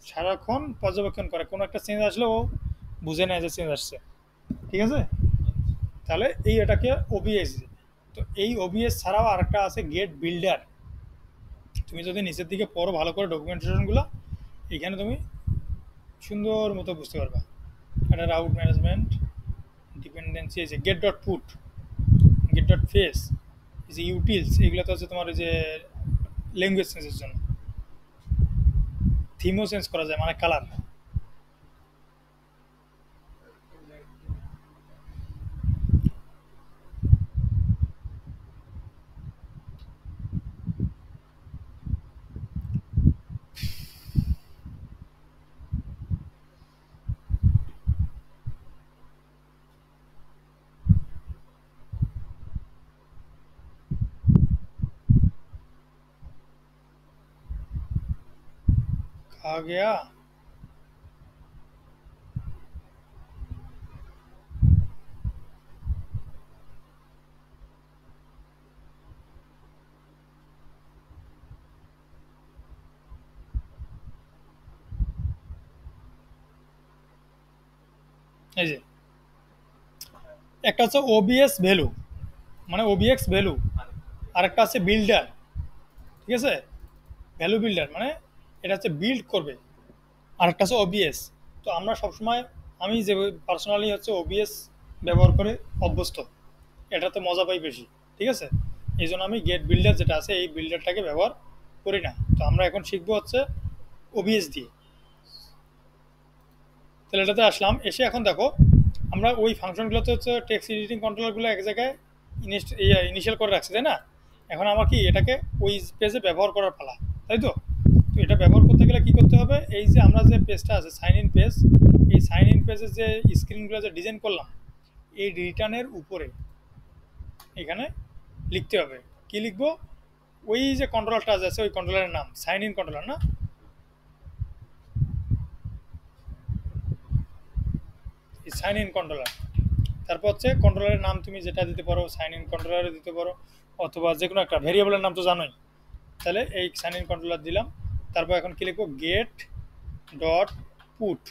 সারাক্ষণ পর্যবেক্ষণ করে, কোনো একটা চেঞ্জ আসলে ও বুঝে নেয় যে চেঞ্জ আসছে, ঠিক আছে। তাহলে এটাকে ওবিএস। তো এই ওবিএস ছাড়াও আরেকটা আছে গেট বিল্ডার। তুমি যদি নিচের দিকে পড়ো ভালো করে ডকুমেন্টেশনগুলো, এখানে তুমি সুন্দর মতো বুঝতে পারবা। এটা রাউট ম্যানেজমেন্ট, ডিপেন্ডেন্সি, এই যে get dot put, get dot face, এই যে ইউটিলস, এগুলো তো হচ্ছে তোমার ওই যে ল্যাঙ্গুয়েজ চেঞ্জের জন্য। থিমও চেঞ্জ করা যায়, মানে কালার। आ गया। এই যে একটা হচ্ছে ওবিএস ভ্যালু, মানে ওবিএক্স ভ্যালু, আর একটা আছে বিল্ডার, ঠিক আছে। ভ্যালু বিল্ডার মানে এটা হচ্ছে বিল্ড করবে, আর একটা আছে ওবিএস। তো আমরা সবসময়, আমি যে পার্সোনালি হচ্ছে ওবিএস ব্যবহার করে অভ্যস্ত, এটাতে মজা পাই বেশি, ঠিক আছে। এই জন্য আমি গেট বিল্ডার যেটা আছে এই বিল্ডারটাকে ব্যবহার করি না। তো আমরা এখন শিখবো হচ্ছে ওবিএস দিয়ে। তাহলে এটাতে আসলাম, এসে এখন দেখো আমরা ওই ফাংশনগুলোতে হচ্ছে টেক্সট এডিটিং কন্ট্রোলারগুলো এক জায়গায় ইনিশিয়াল করে রাখছি, তাই না। এখন আমার কি এটাকে ওই পেজে ব্যবহার করার পালা, তাই তো। তো এটা ব্যবহার করতে গেলে কি করতে হবে, এই যে আমরা যে পেজটা আছে সাইন ইন পেজ, এই সাইন ইন পেজের যে স্ক্রিনগুলো যে ডিজাইন করলাম এই রিটার্নের উপরে এখানে লিখতে হবে। কি লিখবো, ওই যে কন্ট্রোলারটা আছে ওই কন্ট্রোলারের নাম সাইন ইন কন্ট্রোলার না, সাইন ইন কন্ট্রোলার। তারপর হচ্ছে কন্ট্রোলারের নাম তুমি যেটা দিতে পারো, সাইন ইন কন্ট্রোলারে দিতে পারো, অথবা যে কোনো একটা ভেরিয়েবলের নাম তো জানোই। তাহলে এই সাইন ইন কন্ট্রোলার দিলাম। তারপর এখন কি লিখবো, গেট ডট পুট,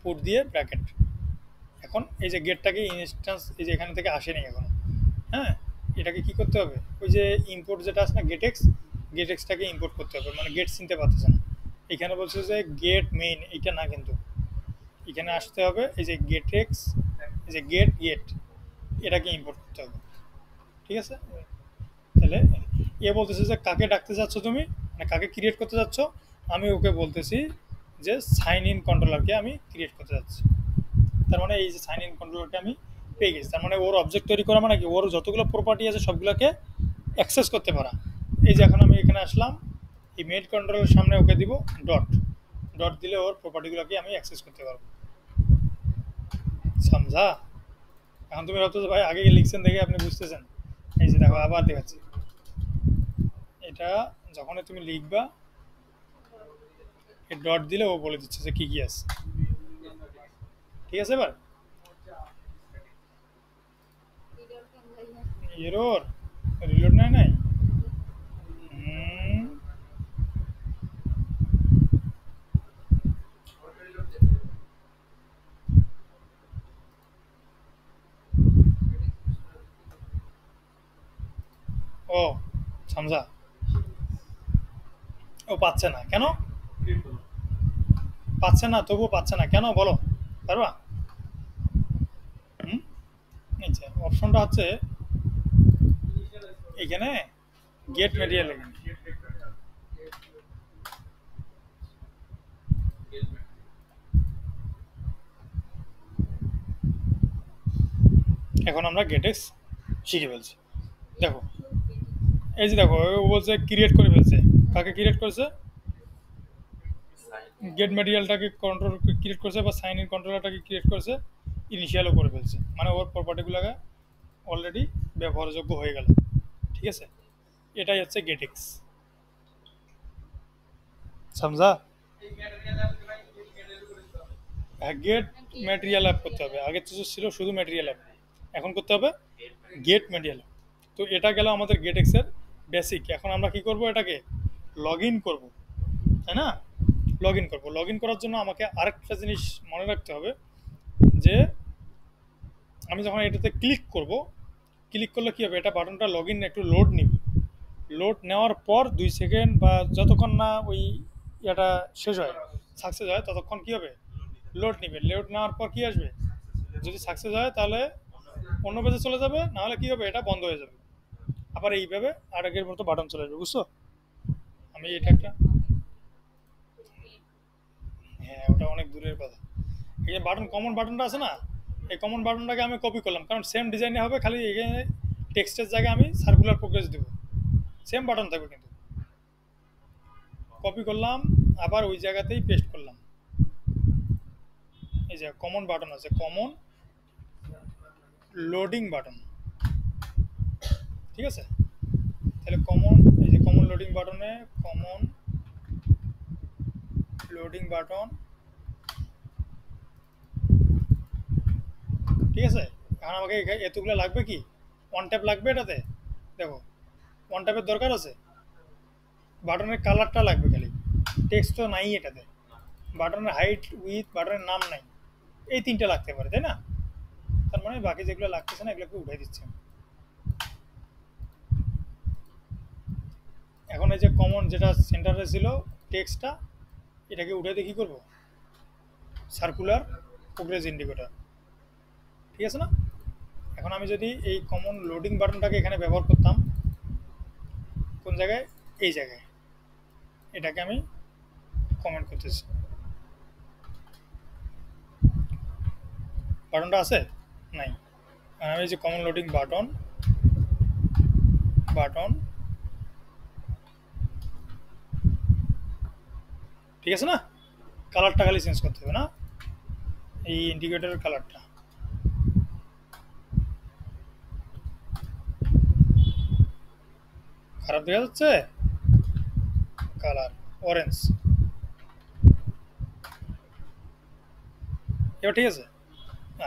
পুট দিয়ে ব্র্যাকেট। এখন এই যে গেটটাকে ইনস্ট্যান্স এই যে এখানে থেকে আসেনি এখন। হ্যাঁ, এটাকে কি করতে হবে, ওই যে ইম্পোর্ট যেটা আছে না গেটেক্সটাকে ইম্পোর্ট করতে হবে, মানে গেট চিনতে পারতেছে না। এখানে বলছে যে গেট মেইন, এইটা না, কিন্তু এখানে আসতে হবে এই যে গেটেক্স, এই যে গেট এটাকে ইম্পোর্ট করতে হবে, ঠিক আছে। তাহলে বলতেছে যে কাকে ডাকতে যাচ্ছ তুমি, মানে কাকে ক্রিয়েট করতে যাচ্ছ। আমি ওকে বলতেছি যে সাইন ইন কন্ট্রোলারকে আমি ক্রিয়েট করতে যাচ্ছি। তার মানে এই যে সাইন ইন কন্ট্রোলারকে আমি পেয়ে গেছি, তার মানে ওর অবজেক্ট তৈরি করা মানে কি, ওর যতগুলো প্রপার্টি আছে সবগুলোকে অ্যাক্সেস করতে পারা। এই যে এখন আমি এখানে আসলাম, এই মেড কন্ট্রোলের সামনে ওকে দিব ডট, ডট দিলে ওর প্রপার্টিগুলোকে আমি অ্যাক্সেস করতে পারবো। সমঝা? এখন তুমি ভাবছো ভাই আগে লিখছেন দেখে আপনি বুঝতেছেন। এই যে দেখো আবার দেখাচ্ছি, এটা যখন তুমি লিখবা এই ডট দিলে ও বলে দিচ্ছে যে কি কি আছে। ঠিক আছে, এবার এরর কেন ভাইয়া? এরর রিলোড নাই নাই। হুম, ও সমঝা, ও পাচ্ছে না কেন, পাচ্ছে না, তবুও পাচ্ছে না কেন বলো, পারবা? হুম, আচ্ছা অপশনটা হচ্ছে এখানে গেট মেটেরিয়াল, এখানে এখন আমরা গেটেক্স শিখে ফেলছি। দেখো এই যে দেখো ও বলছে ক্রিয়েট করে ফেলছে, কাকে ক্রিয়েট করেছে, গেট ম্যাটেরিয়ালটাকে কন্ট্রোল ক্রিয়েট করছে বা সাইন ইন কন্ট্রোলারটাকে ক্রিয়েট করছে, ইনিশিয়ালও করে ফেলছে, মানে ওর প্রপার্টিগুলোকে অলরেডি ব্যবহারযোগ্য হয়ে গেল। ঠিক আছে, এটাই হচ্ছে গেটেক্স, সমঝা? হ্যাঁ, গেট ম্যাটেরিয়াল অ্যাপ করতে হবে, আগে তো ছিল শুধু ম্যাটেরিয়াল অ্যাপ, এখন করতে হবে গেট ম্যাটেরিয়াল। তো এটা গেল আমাদের গেটেক্সের বেসিক। এখন আমরা কি করব, এটাকে লগ ইন করবো, তাই না? লগ ইন করবো, লগ ইন করার জন্য আমাকে আরেকটা জিনিস মনে রাখতে হবে যে আমি যখন এটাতে ক্লিক করব, ক্লিক করলে কী হবে, এটা বাটনটা লগ ইন একটু লোড নিবে, লোড নেওয়ার পর 2 সেকেন্ড বা যতক্ষণ না ওই এটা শেষ হয়, সাকসেস হয়, ততক্ষণ কী হবে, লোড নিবে। লোড নেওয়ার পর কী আসবে, যদি সাকসেস হয় তাহলে অন্য পেজে চলে যাবে, নাহলে কী হবে, এটা বন্ধ হয়ে যাবে। আবার এইভাবে আগের মতো বাটন চলে আসবে, বুঝছো? আমি এটা একটা, হ্যাঁ ওটা অনেক দূরের কথা। এই যে বাটন, কমন বাটনটা আছে না, এই কমন বাটনটাকে আমি কপি করলাম, কারণ সেম ডিজাইনে হবে, খালি এখানে টেক্সটের জায়গায় আমি সার্কুলার প্রোগ্রেস দেবো, সেম বাটন থাকবে কিন্তু। কপি করলাম, আবার ওই জায়গাতেই পেস্ট করলাম। এই যে কমন বাটন আছে, কমন লোডিং বাটন, ঠিক আছে? তাহলে কমন, এই যে কমন লোডিং বাটনে, কমন লোডিং বাটন, ঠিক আছে? এখন আমাকে এতগুলো লাগবে কি, ওয়ান ট্যাপ লাগবে এটাতে, দেখো ওয়ান ট্যাপের দরকার আছে, বাটনের কালারটা লাগবে খালি, টেক্সট তো নাই এটাতে, বাটনের হাইট উইথ, বাটনের নাম নাই, এই তিনটা লাগতে পারে, তাই না? তার মানে বাকি যেগুলো লাগতেছে না এগুলোকে উঠাই দিচ্ছে। এখন এই যে কমন যেটা সেন্টারে ছিল টেক্সটটা, এটাকে উঠে দিয়ে কী করবো, সার্কুলার প্রোগ্রেস ইন্ডিকেটর, ঠিক আছে না? এখন আমি যদি এই কমন লোডিং বাটনটাকে এখানে ব্যবহার করতাম, কোন জায়গায়, এই জায়গায়, এটাকে আমি কমেন্ট করতেছি, বাটনটা আছে নাই, আর আমি এই যে কমন লোডিং বাটন, বাটন, ঠিক আছে না? কালারটা খালি চেঞ্জ করতে হবে না, এই ইন্ডিকেটরের কালারটা, খারাপ দেখা যাচ্ছে, কালার অরেঞ্জ, এবার ঠিক আছে?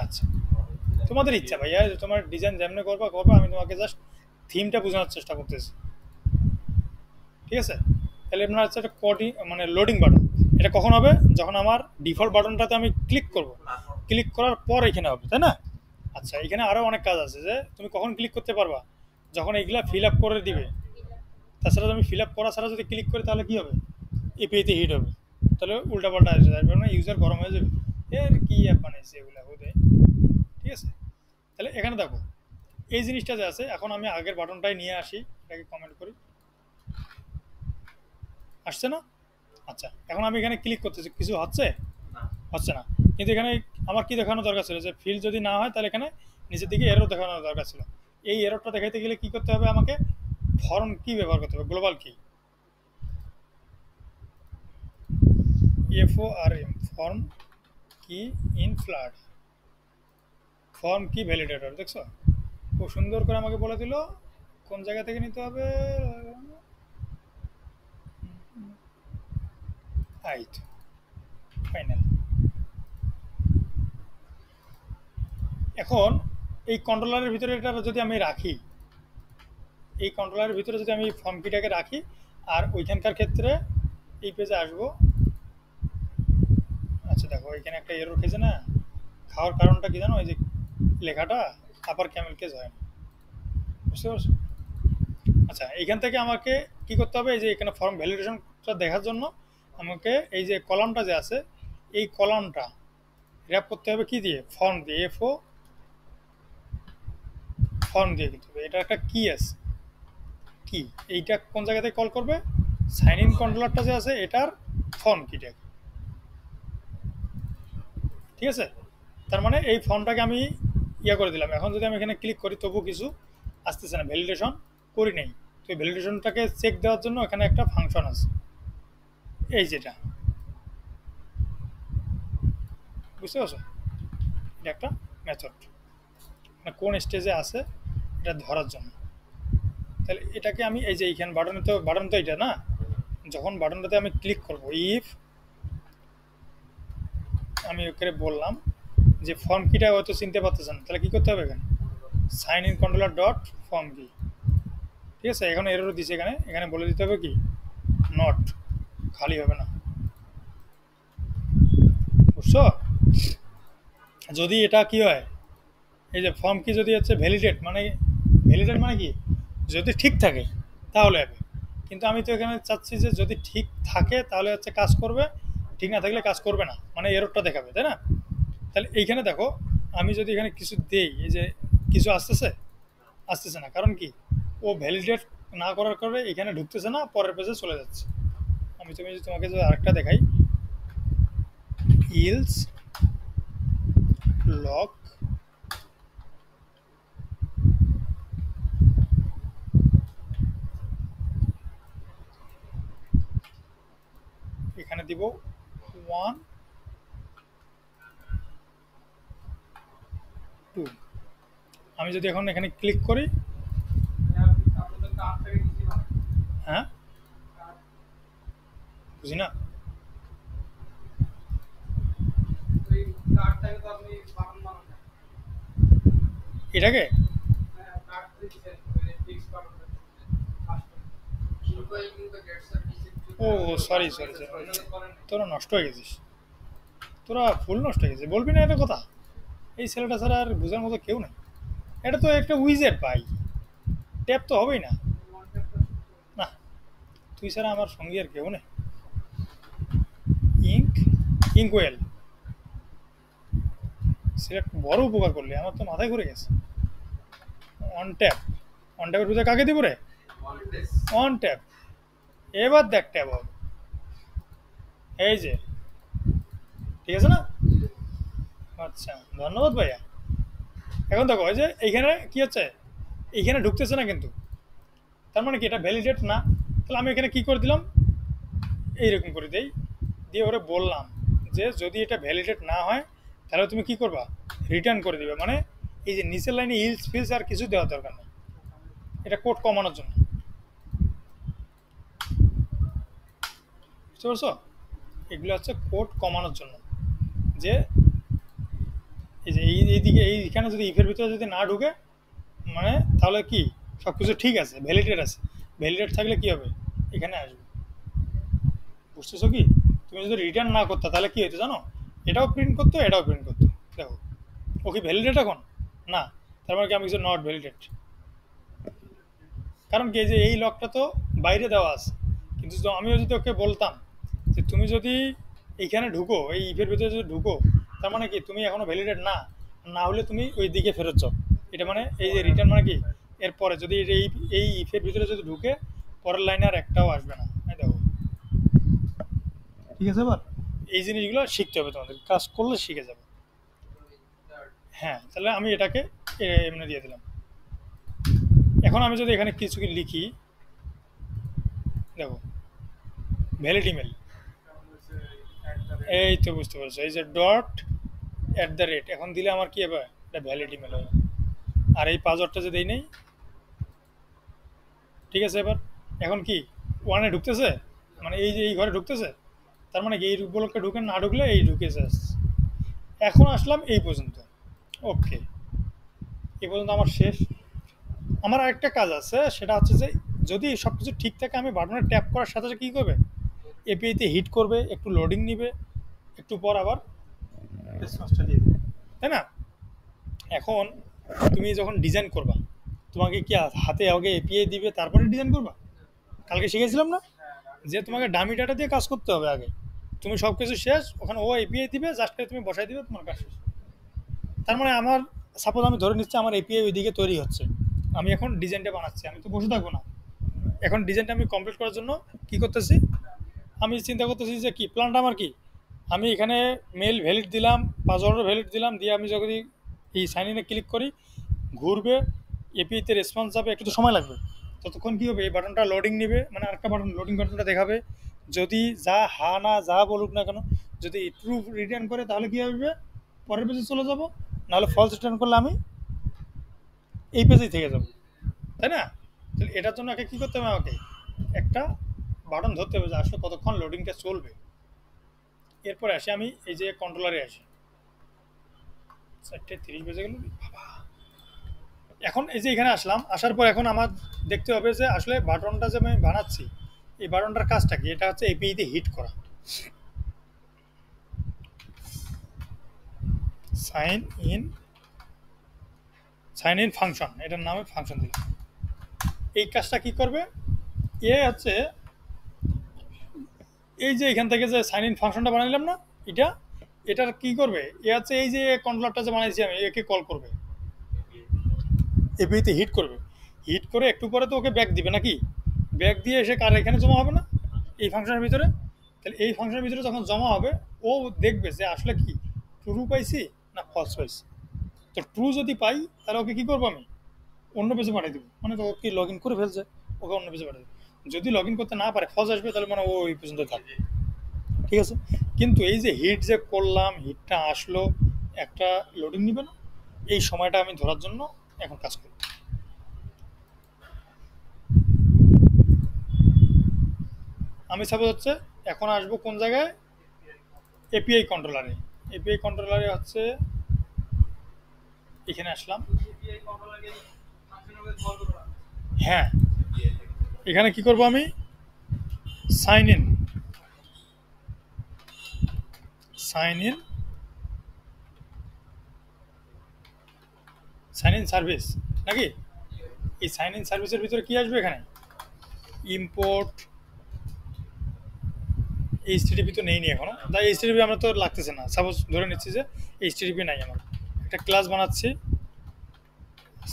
আচ্ছা, তোমাদের ইচ্ছা ভাইয়া, তোমার ডিজাইন যেমনি করবা করবা, আমি তোমাকে জাস্ট থিমটা বোঝানোর চেষ্টা করতেছি, ঠিক আছে? তাহলে আপনার হচ্ছে একটা কোডিং, মানে লোডিং বাটন, এটা কখন হবে, যখন আমার ডিফল্ট বাটনটাতে আমি ক্লিক করব, ক্লিক করার পর এখানে হবে, তাই না? আচ্ছা, এখানে আরও অনেক কাজ আছে, যে তুমি কখন ক্লিক করতে পারবা, যখন এইগুলা ফিল আপ করে দিবে। তাছাড়া আমি ফিল আপ করা ছাড়া যদি ক্লিক করি তাহলে কী হবে, এপিআইতে হিট হবে, তাহলে উল্টাপাল্টা আসবে, যার কারণে ইউজার গরম হয়ে যাবে, এর কী অ্যাপ বানাইছে এগুলো হতে, ঠিক আছে? তাহলে এখানে দেখো এই জিনিসটা যে আছে, এখন আমি আগের বাটনটাই নিয়ে আসি, এটাকে কমেন্ট করি, আসছে না? আচ্ছা, এখন আমি এখানে ক্লিক করতেছি, কিছু হচ্ছে, হচ্ছে না, কিন্তু এখানে আমার কি দেখানো দরকার ছিল, যে ফিল যদি না হয় তাহলে এখানে নিচের দিকে এরর দেখানো দরকার ছিল। এই এররটা দেখাইতে গেলে কি করতে হবে, আমাকে ফর্ম কি ব্যবহার করতে হবে, গ্লোবাল কি, FORM, ফর্ম কি ইন ফ্লাড, ফর্ম কি ভ্যালিডেটর, দেখছো খুব সুন্দর করে আমাকে বলে দিল কোন জায়গা থেকে নিতে হবে? আইট ফাইনাল। এখন এই কন্ট্রোলারের ভিতরে এটা যদি আমি রাখি, এই কন্ট্রোলারের ভিতরে যদি আমি ফর্ম কিটাকে রাখি, আর ওইখানকার ক্ষেত্রে এই পেজে আসবো। আচ্ছা দেখো এখানে একটা এরর খেয়েছে না, খাওয়ার কারণটা কি জানো? এই যে লেখাটা আপার ক্যামেল কেজ হয় না, বুঝতে পারছো? আচ্ছা এইখান থেকে আমাকে কি করতে হবে? এই যে এখানে ফর্ম ভ্যালিডেশনটা দেখার জন্য আমাকে এই যে কলামটা যে আছে, এই কলামটা র্যাপ করতে হবে কি দিয়ে? ফর্ম দিয়ে, এফও ফর্ম দিয়ে কিন্তু এটা একটা কি আছে, কি এইটা কোন জায়গা থেকে কল করবে? সাইন ইন কন্ট্রোলারটা যে আছে এটার ফর্ম কিটা, ঠিক আছে? তার মানে এই ফর্মটাকে আমি ইয়া করে দিলাম। এখন যদি আমি এখানে ক্লিক করি তবু কিছু আসতেছে না, ভ্যালিডেশন করি নেই। তো এই ভ্যালিডেশনটাকে চেক দেওয়ার জন্য এখানে একটা ফাংশন আছে, এই যেটা, বুঝতে পারছো? এটা একটা মেথড, মানে কোন স্টেজে আছে এটা ধরার জন্য। তাহলে এটাকে আমি এই যে এইখানে বাটন তো এটা না, যখন বাটনটাতে আমি ক্লিক করব, ইফ আমি ওকে বললাম যে ফর্ম কিটা হয়তো চিনতে পারতেছেন, তাহলে কি করতে হবে? এখানে sign in controller dot form কি, ঠিক আছে? এখন এররও দিছে, এখানে এখানে বলে দিতে হবে কি নট, খালি হবে না, বুঝছো? যদি এটা কি হয়, এই যে ফর্ম কি যদি হচ্ছে ভ্যালিডেট মানে কি, যদি ঠিক থাকে তাহলে হবে। কিন্তু আমি তো এখানে চাচ্ছি যে যদি ঠিক থাকে তাহলে হচ্ছে কাজ করবে, ঠিক না থাকলে কাজ করবে না, মানে এররটা দেখাবে, তাই না? তাহলে এইখানে দেখো আমি যদি এখানে কিছু দেই, এই যে কিছু আসতেছে না, কারণ কি? ও ভ্যালিডেট না করার কারণে এখানে ঢুকতেছে না, পরের পেজে চলে যাচ্ছে। তুমি তোমাকে যদি আরেকটা দেখাই, ইলস লক এখানে দিব 1 2। আমি যদি এখন এখানে ক্লিক করি, হ্যাঁ বুঝি না, এটাকে ও সরি সরি সরি, তোরা নষ্ট হয়ে গেছিস, তোরা ফুল নষ্ট হয়ে গেছিস, বলবি না এটা কথা? এই ছেলেটা ছাড়া আর বোঝার মতো কেউ নেই। এটা তো একটা উইজেট ভাই, ট্যাপ তো হবেই না। না, তুই ছাড়া আমার সঙ্গী আর কেউ নেই। ইঙ্কওয়েল সিলেক্ট, বড় উপকার করলি, আমার তো মাথায় ঘুরে গেছে। অন ট্যাপ, অন ট্যাপের ভিতরে কাকে দিব রে? অন ট্যাপ, এবার দেখ ট্যাপ হবে, এই যে, ঠিক আছে না? আচ্ছা ধন্যবাদ ভাইয়া। এখন দেখো এই যে এইখানে কি হচ্ছে, এইখানে ঢুকতেছে না কিন্তু, তার মানে কি এটা ভ্যালিডেট না। তাহলে আমি এখানে কি করে দিলাম, এইরকম করে দেই, দিয়ে ওরে বললাম যে যদি এটা ভ্যালিডেট না হয় তাহলে তুমি কি করবা? রিটার্ন করে দিবে। মানে এই যে নিচের লাইনে ইলস ফিলস আর কিছু দেওয়ার দরকার নেই, এটা কোড কমানোর জন্য, বুঝতে পারছো? এগুলো হচ্ছে কোড কমানোর জন্য, যে এই যে এইদিকে এইখানে যদি ইফের ভিতরে যদি না ঢুকে, মানে তাহলে কি সব কিছু ঠিক আছে, ভ্যালিডেট আছে। ভ্যালিডেট থাকলে কি হবে? এখানে আসবে, বুঝতেছো কি? তুমি যদি রিটার্ন না করতে তাহলে কি হতো জানো? এটাও প্রিন্ট করতো, এটাও প্রিন্ট করতো। দেখো ও কি ভ্যালিডেট এখন? না, তার মানে কি আমি কিছু নট ভ্যালিডেট। কারণ কি, যে এই লকটা তো বাইরে দেওয়া আছে, কিন্তু আমিও যদি ওকে বলতাম যে তুমি যদি এইখানে ঢুকো, এই ইফের ভিতরে যদি ঢুকো, তার মানে কি তুমি এখনো ভ্যালিডেট না, না হলে তুমি ওই দিকে ফেরত যাও। এটা মানে এই যে রিটার্ন মানে কি, এরপরে যদি এই ইফের ভিতরে যদি ঢুকে পরের লাইনে আর একটাও আসবে না। দেখো ঠিক আছে, এবার এই জিনিসগুলো শিখতে হবে, তোমাদের কাজ করলে শিখে যাবে। হ্যাঁ, তাহলে আমি এটাকে এমনি দিয়ে দিলাম। এখন আমি যদি এখানে কিছু লিখি, দেখো ভ্যালিড ইমেল, এই তো বুঝতে পারছো, এই যে ডট অ্যাট দ্য রেট এখন দিলে আমার কি হবে? এটা ভ্যালিড ইমেল হবে। আর এই পাসওয়ার্ডটা যে দেই নেই, ঠিক আছে, এবার এখন কি ওয়ানে ঢুকতেছে, মানে এই যে এই ঘরে ঢুকতেছে, তার মানে কি এই ব্লকটা ঢুকে না ঢুকলে এই ঢুকেছে। এখন আসলাম এই পর্যন্ত। ওকে, এই পর্যন্ত আমার শেষ। আমার আরেকটা কাজ আছে, সেটা হচ্ছে যে যদি সব কিছু ঠিক থাকে আমি বাটনে ট্যাপ করার সাথে সাথে কী করবে, এপিআইতে হিট করবে, একটু লোডিং নিবে, একটু পর আবার রেসপন্সটা দিয়ে দেবে, তাই না? এখন তুমি যখন ডিজাইন করবা, তোমাকে কি হাতে আগে এপিআই দিবে তারপরে ডিজাইন করবা? কালকে শিখেছিলাম না যে তোমাকে ডামি ডাটা দিয়ে কাজ করতে হবে আগে। তুমি সব কিছু শেষ, ওখানে ও এপিআই দিবে, জাস্ট করে তুমি বসাই দিবে, তোমার কাজ শেষ। তার মানে আমার সাপোজ আমি ধরে নিচ্ছি আমার এপিআই ওইদিকে তৈরি হচ্ছে, আমি এখন ডিজাইনটা বানাচ্ছি, আমি তো বসে থাকবো না। এখন ডিজাইনটা আমি কমপ্লিট করার জন্য কি করতেছি, আমি চিন্তা করতেছি যে কি প্ল্যানটা আমার কি, আমি এখানে মেল ভ্যালিড দিলাম, পাসওয়ার্ডের ভ্যালিড দিলাম, দিয়ে আমি যদি এই সাইন ইনে ক্লিক করি, ঘুরবে, এপিআইতে রেসপন্স যাবে, একটু তো সময় লাগবে। ততক্ষণ কী হবে, এই বাটনটা লোডিং নেবে, মানে আরেকটা বাটন লোডিং বাটনটা দেখাবে, যদি যা হা না যা বলুক না কেন, যদি ট্রু রিটার্ন করে তাহলে কী হবে, পরের পেজে চলে যাব, নাহলে ফলস রিটার্ন করলে আমি এই পেজেই থেকে যাব, তাই না? তাহলে এটার জন্য আগে কী করতে হবে, আমাকে একটা বাটন ধরতে হবে যে আসলে কতক্ষণ লোডিংটা চলবে। এরপরে আসি আমি এই যে কন্ট্রোলারে আসি, 4:30 বেজে গেল বাবা। এখন এই যে এখানে আসলাম, আসার পর এখন আমার দেখতে হবে যে আসলে বাটনটা যে আমি বানাচ্ছি, এই বাটনটার কাজটা কি, এটা হচ্ছে এপিআইতে হিট করা। Sign in, sign in function, এটার নামে ফাংশন দিলাম। এই কাজটা কি করবে, এ হচ্ছে এই যে এখান থেকে যে সাইন ইন ফাংশনটা বানাইলাম না, এটা এটার কি করবে, এ হচ্ছে এই যে কন্ট্রোলারটা যে বানাইছি আমি, একে কল করবে, এপিআইতে হিট করবে, হিট করে একটু পরে তো ওকে ব্যাক দিবে নাকি, ব্যাক দিয়ে এসে কার এখানে জমা হবে না, এই ফাংশনের ভিতরে। তাহলে এই ফাংশনের ভিতরে যখন জমা হবে, ও দেখবে যে আসলে কি ট্রু পাইছি না ফলস পাইছি। তো ট্রু যদি পাই তাহলে ওকে কী করবো, আমি অন্য পেজে পাঠিয়ে দেবো, মানে তো ওকে লগ ইন করে ফেলছে, ওকে অন্য পেজে পাঠিয়ে দেবো। যদি লগ ইন করতে না পারে, ফলস আসবে, তাহলে মানে ও ওই পর্যন্ত থাকবে, ঠিক আছে? কিন্তু এই যে হিট যে করলাম, হিটটা আসলো, একটা লোডিং নিবে না, এই সময়টা আমি ধরার জন্য এখন কাজ করি। আমি সাপোজ হচ্ছে এখন আসবো কোন জায়গায়, এপিআই কন্ট্রোলারে। এপিআই কন্ট্রোলারে হচ্ছে এখানে আসলাম, হ্যাঁ এখানে কি করব, আমি sign in, sign in, sign in service নাকি, এই সাইন ইন সার্ভিসের ভিতরে কি আসবে, এখানে ইম্পোর্ট এইচটিটিপি তো নেই এখনো, তাই এইচটিটিপি আমরা তো লাগতেছে না, সাপোজ ধরে নিচ্ছি যে এইচটিটিপি নাই, আমার একটা ক্লাস বানাচ্ছি,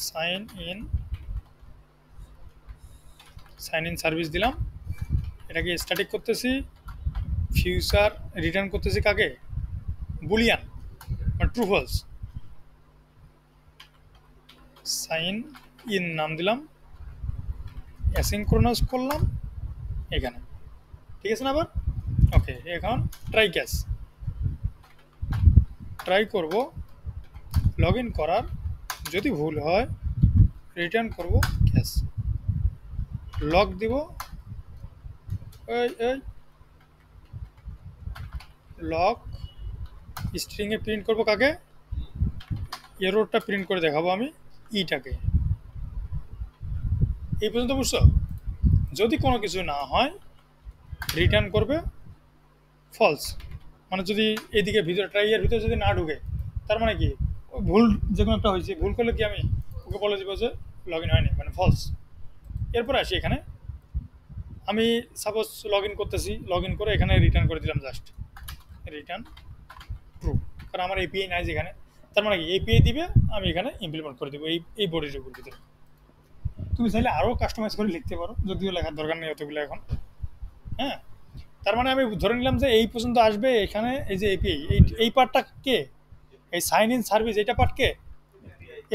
sign in, sign in service দিলাম, এটাকে স্ট্যাটিক করতেছি, ফিউচার রিটার্ন করতেছি কাকে, বুলিয়ান বা ট্রু ফলস, সাইন ইন নাম দিলাম, অ্যাসিনক্রোনাস করলাম এখানে, ঠিক আছে না? আবার ওকে, এখন ট্রাই ক্যাশ, ট্রাই করব লগ ইন করার, যদি ভুল হয় রিটার্ন করব ক্যাশ, লগ দিব, এই এই লগ স্ট্রিংয়ে প্রিন্ট করব কাকে, এররটা প্রিন্ট করে দেখাবো আমি ইটাকে। এই পর্যন্ত বুঝছো? যদি কোনো কিছু না হয় রিটার্ন করবে ফলস, মানে যদি এইদিকে ভিতরে ট্রাইয়ের ভিতরে যদি না ঢুকে, তার মানে কি ভুল যে কোনো একটা হয়েছে, ভুল করলে কি আমি ওকে বলে দেবো যে লগ ইন হয়নি, মানে ফলস। এরপর আসি এখানে, আমি সাপোজ লগ ইন করতেছি, লগ ইন করে এখানে রিটার্ন করে দিলাম জাস্ট রিটার্ন ট্রু, কারণ আমার এপিআই নাই যেখানে, তার মানে কি এপিআই দিবে, আমি এখানে ইমপ্লিমেন্ট করে দেবো এই বডির উপর ভিতরে। তুমি চাইলে আরও কাস্টমাইজ করে লিখতে পারো, যদিও লেখার দরকার নেই অতগুলো এখন, হ্যাঁ। তার মানে আমি ধরে নিলাম যে এই পর্যন্ত আসবে, এখানে এই যে এপিআই, এই পার্টটা কে, এই সাইন ইন সার্ভিস, এইটা পার্ট কে,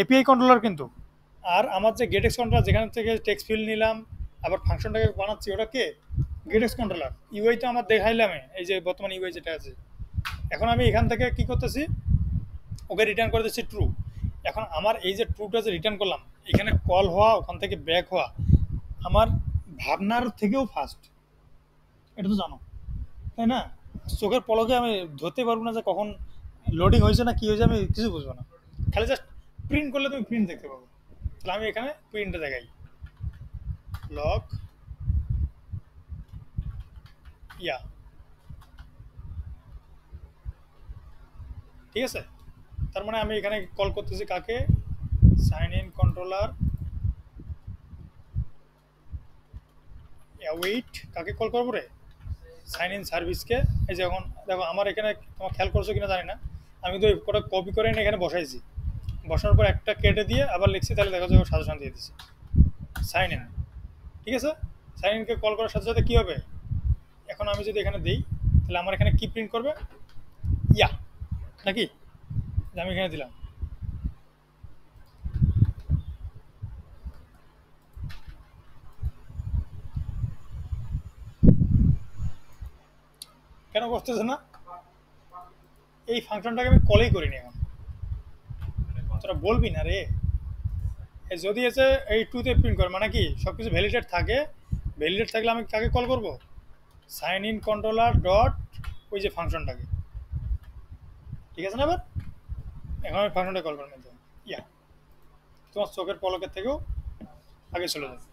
এপিআই কন্ট্রোলার কিন্তু। আর আমার যে গেটেক্স কন্ট্রোলার, যেখান থেকে টেক্সট ফিল নিলাম, আবার ফাংশনটাকে বানাচ্ছি, ওটা কে, গেটেক্স কন্ট্রোলার। ইউআই তো আমার দেখাইলাম, এই যে বর্তমান ইউআই যেটা আছে। এখন আমি এখান থেকে কি করতেছি, ওকে রিটার্ন করে দিচ্ছি ট্রু। এখন আমার এই যে ট্রুটা যে রিটার্ন করলাম, এখানে কল হওয়া, ওখান থেকে ব্যাক হওয়া, আমার ভাবনার থেকেও ফাস্ট, এটা তো জানো, তাই না? চোখের পলকে আমি ধরতে পারবো না যে কখন লোডিং হয়েছে না কি হয়েছে, আমি কিছু বুঝবো না। খালি জাস্ট প্রিন্ট করলে তুমি প্রিন্ট দেখতে পাবো। তাহলে আমি এখানে প্রিন্টে দেখাই, লক ইয়া, ঠিক আছে। তার মানে আমি এখানে কল করতেছি কাকে, সাইন ইন কন্ট্রোলার ওয়েট, কাকে কল করবো রে, সাইন ইন সার্ভিসকে। এই যে এখন দেখো আমার এখানে, তোমার খেয়াল করছো কিনা জানি না, আমি তো কোটা কপি করে এনে এখানে বসাইছি, বসানোর পর একটা কেটে দিয়ে আবার লিখছি, তাহলে দেখা যাবে সাজেশন দিয়ে দিচ্ছি সাইন ইন, ঠিক আছে। সাইন ইনকে কল করার সাথে সাথে কী হবে, এখন আমি যদি এখানে দিই তাহলে আমার এখানে কি প্রিন্ট করবে, ইয়া, নাকি? আমি এখানে দিলাম, কেন করতেছে না? এই ফাংশনটাকে আমি কলেই করিনি এখন, তোরা বলবি না রে। যদি এসে এই টুতে প্রিন্ট করে মানে কি সব কিছু ভ্যালিডেট থাকে, ভ্যালিডেট থাকলে আমি কাকে কল করব, সাইন ইন কন্ট্রোলার ডট ওই যে ফাংশনটাকে, ঠিক আছে না? এবার এখন আমি ফাংশনটা কল করলাম, ইয়া, তোমার চোখের পলকের থেকেও আগে চলে যাবে।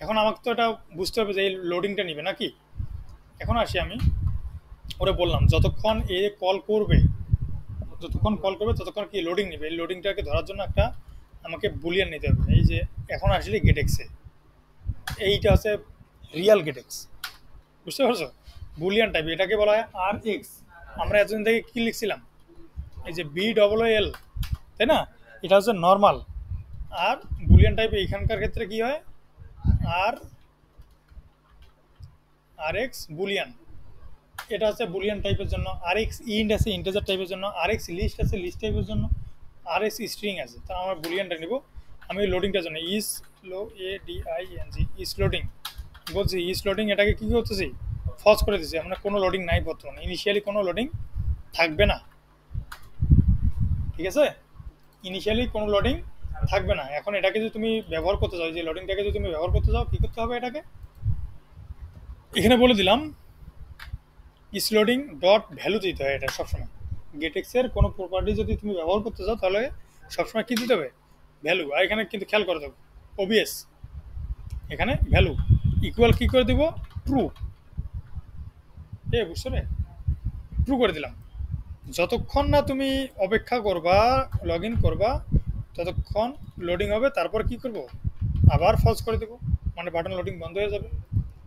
এখন আমাকে তো এটা বুঝতে হবে যে এই লোডিংটা নিবে নাকি। এখন আসি আমি, ওরে বললাম যতক্ষণ এ কল করবে, যতক্ষণ কল করবে ততক্ষণ কি লোডিং নেবে, এই লোডিংটাকে ধরার জন্য একটা আমাকে বুলিয়ান নিতে হবে। এই যে এখন আসলে গেটেক্সে, এইটা হচ্ছে রিয়াল গেটেক্স, বুঝতে পারছো? বুলিয়ান টাইপ, এটাকে বলা হয় আর এক্স। আমরা এতদিন থেকে কী লিখছিলাম, এই যে বি ডবল এল, তাই না? এটা হচ্ছে নর্মাল। আর বুলিয়ান টাইপ এইখানকার ক্ষেত্রে কি হয়, আর আর এক্স বুলিয়ান, এটা হচ্ছে বুলিয়ান টাইপের জন্য। আর এক্স ইন্ট আছে ইন্টিজার টাইপের জন্য, আর এক্স লিস্ট আছে লিস্ট টাইপের জন্য, আর এক্স স্ট্রিং আছে। তা আমার বুলিয়ানটা নিব আমি লোডিংটার জন্য, is L O A D I N G, is loading বলছি, ইস লোডিং এটাকে কী করতেছি, ফলস করে দিচ্ছি। আমরা কোনো লোডিং নাই বর্তমানে, ইনিশিয়ালি কোনো লোডিং থাকবে না, ঠিক আছে? ইনিশিয়ালি কোনো লোডিং থাকবে না। এখন এটাকে যদি তুমি ব্যবহার করতে চাও, যে লোডিংটাকে যদি তুমি ব্যবহার করতে চাও, কী করতে হবে, এটাকে এখানে বলে দিলাম ইস লোডিং ডট ভ্যালু দিতে হয়। এটা সবসময় গেটেক্সের কোনো প্রপার্টি যদি তুমি ব্যবহার করতে চাও তাহলে সবসময় কী দিতে হবে, ভ্যালু। আর এখানে কিন্তু খেয়াল করে দেবো ওবিএস, এখানে ভ্যালু ইকুয়াল কী করে দেবো, ট্রু। বুঝছো রে, ট্রু করে দিলাম। যতক্ষণ না তুমি অপেক্ষা করবা, লগ ইন করবা, ততক্ষণ লোডিং হবে। তারপর কি করব, আবার ফলস করে দেবো, মানে বাটন লোডিং বন্ধ হয়ে যাবে।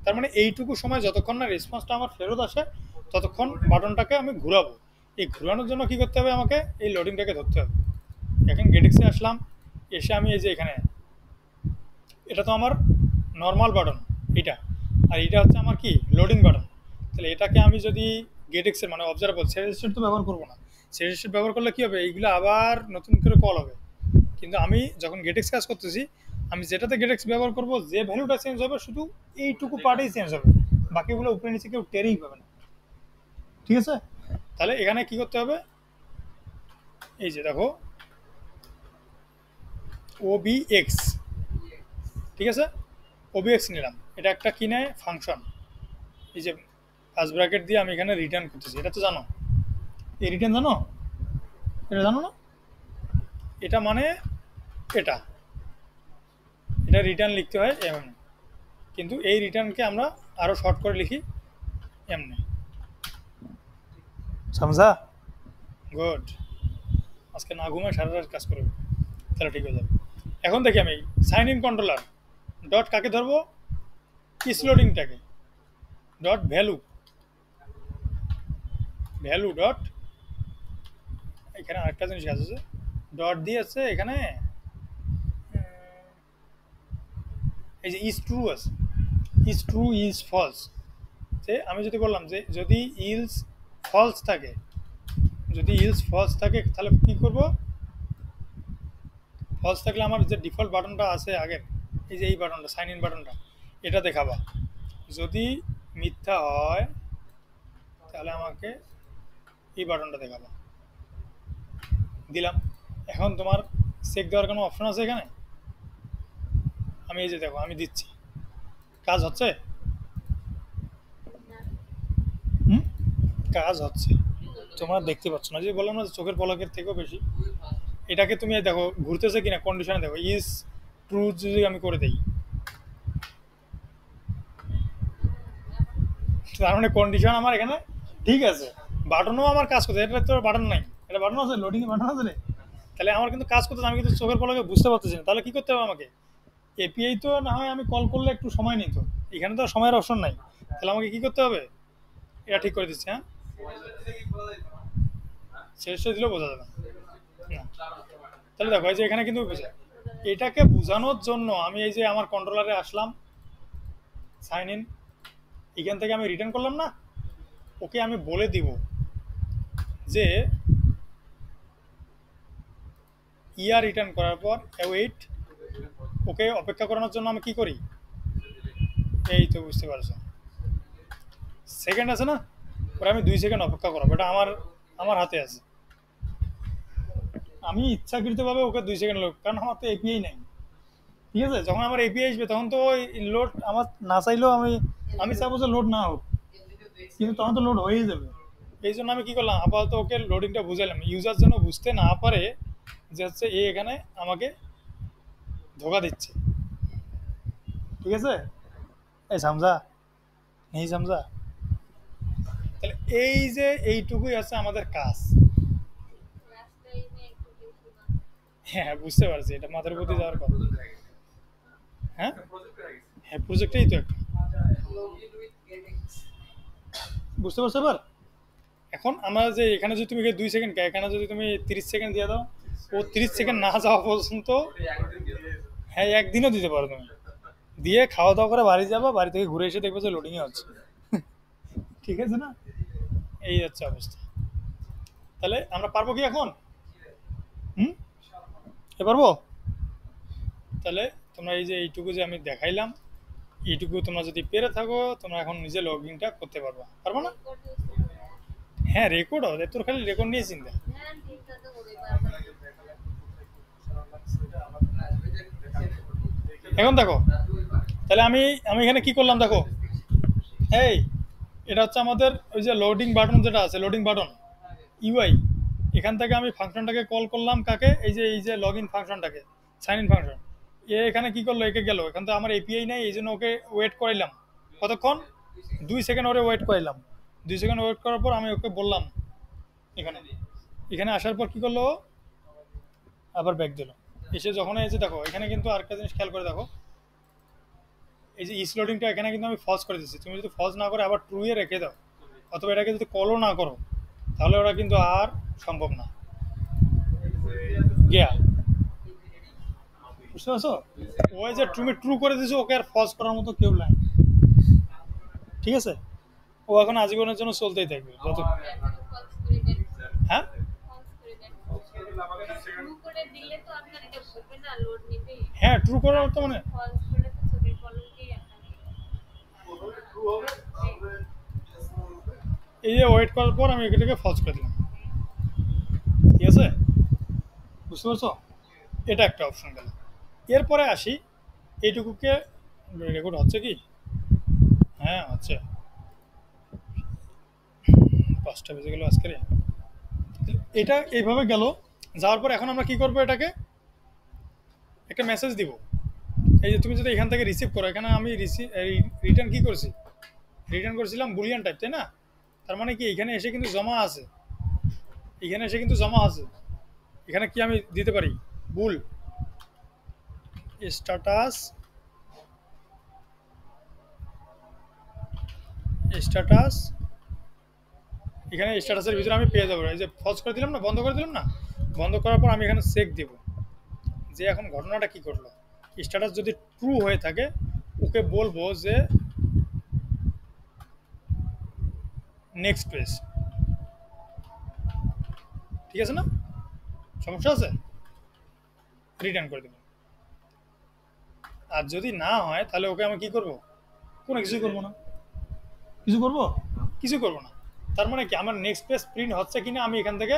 তার মানে এইটুকু সময় যতক্ষণ না রেসপন্সটা আমার ফেরত আসে ততক্ষণ বাটনটাকে আমি ঘুরাবো। এই ঘুরানোর জন্য কি করতে হবে, আমাকে এই লোডিংটাকে ধরতে হবে। এখন গেটেক্সে আসলাম, এসে আমি এই যে এখানে, এটা তো আমার নর্মাল বাটন এটা, আর এটা হচ্ছে আমার কি লোডিং বাটন। তাহলে এটাকে আমি যদি গেটেক্সের মানে অবজারভেবল সেট তো ব্যবহার করবো না, সেট ব্যবহার করলে কী হবে, এইগুলো আবার নতুন করে কল হবে। কিন্তু আমি যখন গেটেক্স কাজ করতেছি, আমি যেটাতে গেটেক্স ব্যবহার করব, যে ভ্যালুটা চেঞ্জ হবে শুধু এইটুকু পার্টেই চেঞ্জ হবে, বাকিগুলো উপরে নিচে কেউ টেরেই পাবে না, ঠিক আছে? তাহলে এখানে কি করতে হবে, এই যে দেখো ওবিএক্স, ঠিক আছে, ওবিএক্স নিলাম। এটা একটা কি নেয়, ফাংশন। এই যে পাঁচ ব্র্যাকেট দিয়ে আমি এখানে রিটার্ন করতেছি, এটা তো জানো, এই রিটার্ন জানো, এটা জানো না? এটা মানে এটা, এটা রিটার্ন লিখতে হয় এমনি, কিন্তু এই রিটার্নকে আমরা আরও শর্ট করে লিখি এমনি, সমঝা? গুড, আজকে না ঘুমায় সারা রাত কাজ করবে, তাহলে ঠিক হয়ে যাবে। এখন দেখি আমি সাইন ইন কন্ট্রোলার ডট কাকে ধরবো, ইস লোডিংটাকে, ডট ভ্যালু, ভ্যালু ডট, এখানে আরেকটা জিনিস আছে, ডট দিয়েছে এখানে, এই যে ইজ ট্রু আছে, ইজ ট্রু ইজ ফলস। যে আমি যদি বললাম যে যদি ইলস ফলস থাকে, যদি ইলস ফলস থাকে তাহলে কী করব, ফলস থাকলে আমার যে ডিফল্ট বাটনটা আছে আগের, এই যে এই বাটনটা সাইন ইন বাটনটা, এটা দেখাবা। যদি মিথ্যা হয় তাহলে আমাকে এই বাটনটা দেখাবা, দিলাম। এখন তোমার চেক দেওয়ার কোনো অপশন আছে এখানে, আমি এই যে দেখো আমি দিচ্ছি, কাজ হচ্ছে? না, হুম, কাজ হচ্ছে, তোমরা দেখতে পাচ্ছ না, যে বললাম না যে চোখের পলকের থেকেও বেশি। এটাকে তুমি দেখো ঘুরতেছে কিনা, কন্ডিশনে দেখো, ইজ ট্রু যদি আমি করে দেই, তার মানে কন্ডিশন আমার এখানে ঠিক আছে। বাটনও আমার কাজ করছে, এটা তো বাটন নাই, এটা বাটন আছে, লোডিং বাটন আছে রে। তাহলে আমার কিন্তু কাজ করতেছে, আমি কিন্তু চোখের পলকে বুঝতে পারতেছি না। তাহলে কি করতে হবে আমাকে? এপিআই তো না হয় আমি কল করলে একটু সময় নিত, এখানে তো আর সময়ের অপশন নাই। তাহলে আমাকে কি করতে হবে? এটা ঠিক করে দিচ্ছে, হ্যাঁ, শেষে দিলেও বোঝা যাবে না। তাহলে দেখো এই যে এখানে কিন্তু বোঝা, এটাকে বোঝানোর জন্য আমি এই যে আমার কন্ট্রোলারে আসলাম, সাইন ইন, এখান থেকে আমি রিটার্ন করলাম না, ওকে আমি বলে দিব যে ইয়ার রিটার্ন করার পর ওয়েট, ওকে অপেক্ষা করানোর জন্য আমি কি করি, এই তো বুঝতে পারছো, সেকেন্ড আছে না, ওরা আমি 2 সেকেন্ড অপেক্ষা করাবো, এটা আমার আমার হাতে আছে। আমি ইচ্ছাকৃতভাবে ওকে 2 সেকেন্ড লোড, কারণ আমার তো এপিআই নাই। ঠিক আছে, যখন আমার এপিআই আসবে তখন তো ওই লোড আমার না চাইলেও আমি আমি চাবো যে লোড না হোক, কিন্তু তখন তো লোড হয়েই যাবে। এই জন্য আমি কি করলাম, আপাতত ওকে লোডিংটা বুঝাইলাম, ইউজার যেন বুঝতে না পারে যে হচ্ছে এ এখানে আমাকে ধোকা দিচ্ছে। ঠিক আছে, এই সামজা, নেই সামজা। তাহলে এই যে এইটুকুই আছে আমাদের কাজ। রাস্তায় নিয়ে একটু বেশি না। হ্যাঁ, বুঝতে পারছি, এটা মাথার প্রতি যাওয়ার কথা। হ্যাঁ, হ্যাঁ, প্রজেক্টটাই তো একটা, বুঝতে পারছো এবার? এখন আমরা যে এখানে যদি তুমি 2 সেকেন্ড, এখানে যদি তুমি 30 সেকেন্ড দিয়ে দাও, ও 30 সেকেন্ড না যাওয়া পর্যন্ত, হ্যাঁ, একদিনও দিতে পারো তুমি, দিয়ে খাওয়া দাওয়া করে বাড়ি যাবা, বাড়ি থেকে ঘুরে এসে দেখবে যে লোডিংয়ে হচ্ছে। ঠিক আছে না, এই হচ্ছে অবস্থা। তাহলে আমরা পারবো কি এখন? হুম, এ পারবো? তাহলে তোমরা এই যে এইটুকু যে আমি দেখাইলাম, এইটুকু তোমরা যদি পেরে থাকো, তোমরা এখন নিজে লগ ইনটা করতে পারবা, পারবো না? রেকর্ড হয়েছে। হ্যাঁ, রেকর্ড হবে, তোর খালি রেকর্ড নিয়ে চিন্তা। হ্যাঁ, চিন্তা তো হবে বারবার। এখন দেখো, তাহলে আমি আমি এখানে কি করলাম দেখো, এই এটা হচ্ছে আমাদের ওই যে লোডিং বাটন যেটা আছে, লোডিং বাটন ইউআই, এখান থেকে আমি ফাংশনটাকে কল করলাম, কাকে, এই যে লগ ইন ফাংশনটাকে, সাইন ইন ফাংশন। এ এখানে কি করলো, একে গেল, এখান থেকে আমার এপিআই নাই, এই জন্য ওকে ওয়েট করাইলাম কতক্ষণ, 2 সেকেন্ড ওরে ওয়েট করাইলাম। 2 সেকেন্ড ওয়েট করার পর আমি ওকে বললাম, এখানে এখানে আসার পর কি করলো, আবার ব্যাক দিল। এসে যখন এই যে দেখো, এখানে কিন্তু আরেকটা জিনিস খেয়াল করে দেখো, এই যে ইস লোডিংটা এখানে কিন্তু আমি ফলস করে দিচ্ছি, তুমি যদি ফলস না করে আবার ট্রু এ রেখে দাও, অথবা এটাকে যদি কলও না করো, তাহলে ওরা কিন্তু আর সম্ভব না, গিয়া, বুঝতে পারছো? ওই যে তুমি ট্রু করে দিছো, ওকে আর ফলস করার মতো কেউ নাই। ঠিক আছে, ও এখন আজীবনের জন্য চলতেই থাকবে যত। ফলস করে দেন, হ্যাঁ, ফলস করে দেন। শুরু করে দিলে তো আপনার এটা হবে না, লোড নিবে। হ্যাঁ, ট্রু করার তো মানে, ফলস করে তো চোখের পলকেই আপনার এই যে ওয়েট করার পর আমি এটাকে ফলস করে দিলাম। ঠিক আছে, বুঝতে পারছো? এটা একটা অপশন গেল। এরপরে আসি এইটুকুকে, রেকর্ড হচ্ছে কি? হ্যাঁ, হচ্ছে। 5টা বেজে গেল আজকে রে। এটা এইভাবে গেল, যাওয়ার পর এখন আমরা কি করবো, এটাকে একটা মেসেজ দিব। এই যে তুমি যদি এখান থেকে রিসিভ করো, এখানে আমি রিটার্ন কি করছি, রিটার্ন করছিলাম বুলিয়ান টাইপ, তাই না? তার মানে কি এখানে এসে কিন্তু জমা আছে, এখানে এসে কিন্তু জমা আছে, এখানে কি আমি দিতে পারি, বুল স্ট্যাটাস, স্ট্যাটাস, এখানে স্ট্যাটাসের ভিতরে আমি পেয়ে যাবো। এই যে ফলস করে দিলাম না, বন্ধ করে দিলাম না, বন্ধ করার পর আমি এখানে চেক দিব যে এখন ঘটনাটা কি ঘটলো। স্ট্যাটাস যদি ট্রু হয়ে থাকে, ওকে বলবো যে নেক্সট পেজ। ঠিক আছে না, সমস্যা আছে, রিটার্ন করে দেবো। আর যদি না হয় তাহলে ওকে আমি কি করব, কোনো কিছুই করবো না। কিছু করব, কিছু করবো না। তার মানে কি আমার নেক্সট পেজ প্রিন্ট হচ্ছে কিনা আমি এখান থেকে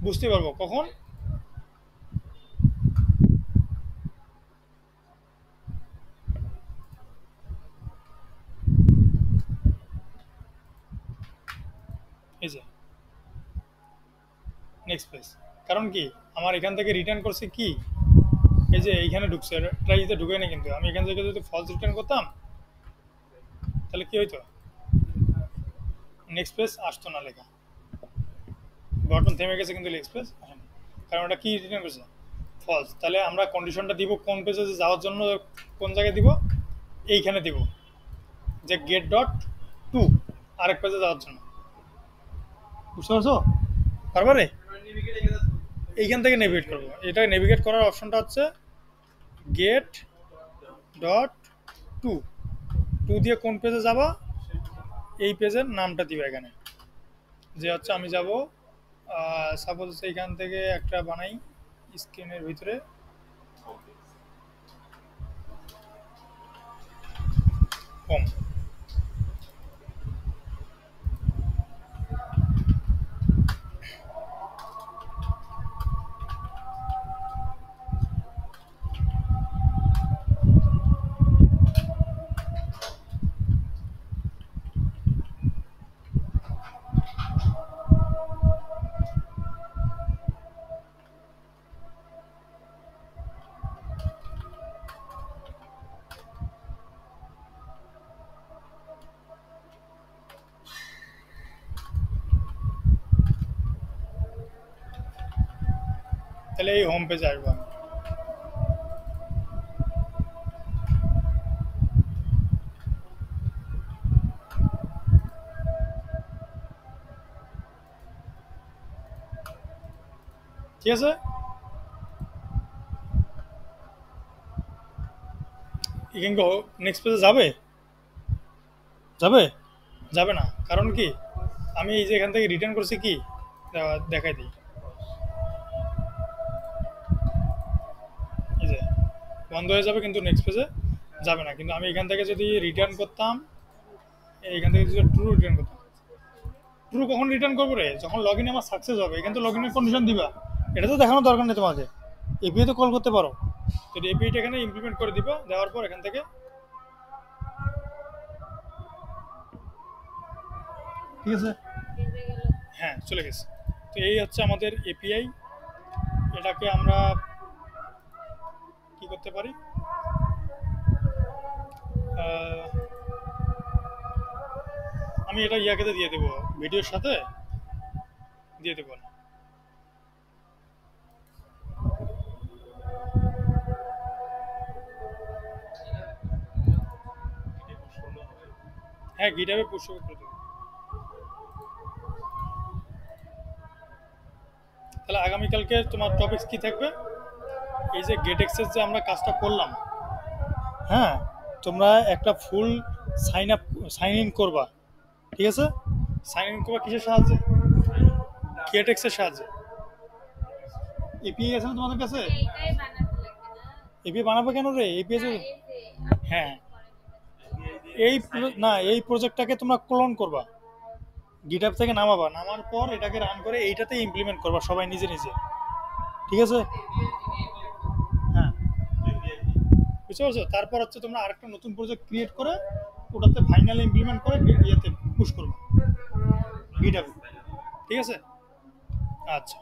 বুঝতে পারবো কখন, এই যে নেক্সট পেজ, কারণ কি আমার এখান থেকে রিটার্ন করছে কি, এই যে এইখানে ঢুকছে, ট্রাইতে ঢুকে না, কিন্তু আমি এখান থেকে যদি ফলস রিটার্ন করতাম তাহলে কি হইতো, নেক্সট পেজ আসতো না লেখা, বটন থেমে গেছে কিন্তু নেক্সট পেজ আসেনি, কারণ ওটা কি রিটার্ন করছে ফলস। তাহলে আমরা কন্ডিশনটা দিব কোন পেজে যাওয়ার জন্য, কোন জায়গায় দিব, এইখানে দিব যে গেট ডট টু, আরেক পেজে যাওয়ার জন্য, বুঝতে পারছো পারবারে, এইখান থেকে নেভিগেট করবো, এটা নেভিগেট করার অপশনটা হচ্ছে গেট ডট টু, টু দিয়ে কোন পেজে যাবা, এই পেজের নামটা দিবা এখানে, যে হচ্ছে আমি যাব সাপোজ এইখান থেকে একটা বানাই স্ক্রিনের ভিতরে, হোম, তাহলে এই হোম পেজে আসবো আমি। ঠিক আছে, এখানে নেক্সট পেজে যাবে, যাবে যাবে না, কারণ কি আমি এই যে এখান থেকে রিটার্ন করছি কি, দেখাই দিই, এই যে বন্ধ হয়ে যাবে কিন্তু নেক্সট পেজে যাবে না, কিন্তু আমি এখান থেকে যদি রিটার্ন করতাম, এইখান থেকে যদি ট্রু রিটার্ন করতাম, ট্রু কখন রিটার্ন করবো রে, যখন লগ ইন আমার সাকসেস হবে, এখান থেকে লগ ইনের কন্ডিশন দিবা, এটা তো দেখানোর দরকার নেই তোমাকে, এপিআই তো কল করতে পারো, তো এপিআইটা এখানে ইমপ্লিমেন্ট করে দিবা, দেওয়ার পর এখান থেকে, ঠিক আছে, বেজে গেল। হ্যাঁ চলে গেছে। তো এই হচ্ছে আমাদের এপিআই, এটাকে আমরা কি করতে পারি, আমি এটা ইয়াকে দিয়ে দেবো, ভিডিওর সাথে দিয়ে দেবো, হ্যাঁ গিটহাবে পুশ করে দেবো। তাহলে আগামীকালকে তোমার টপিকস কি থাকবে, এই যে গেট এক্সেস যে আমরা কাজটা করলাম, হ্যাঁ তোমরা একটা ফুল সাইন ইন করবা, ঠিক আছে, সাইন ইন করবা কিসের সাহায্যে, গেট এক্সের সাহায্যে, এপিআই আছে না তোমাদের কাছে, এইটাই বানাতে লাগবে না? এপিআই বানাবে কেন রে, এপিআই না, এই যে আপনি হ্যাঁ করেন এই না এই প্রজেক্টটাকে তোমরা ক্লোন করবা, গিটহাব থেকে নামাবা, নামার পর এটাকে রান করে এইটাতে ইমপ্লিমেন্ট করবা সবাই নিজে নিজে, ঠিক আছে, হ্যাঁ বুঝতে পারছো, তারপর হচ্ছে তোমরা আরেকটা নতুন প্রজেক্ট ক্রিয়েট করে ওটাতে ফাইনাল ইমপ্লিমেন্ট করে ইয়েতে পুশ করবে গিটহাবে, ঠিক আছে, আচ্ছা।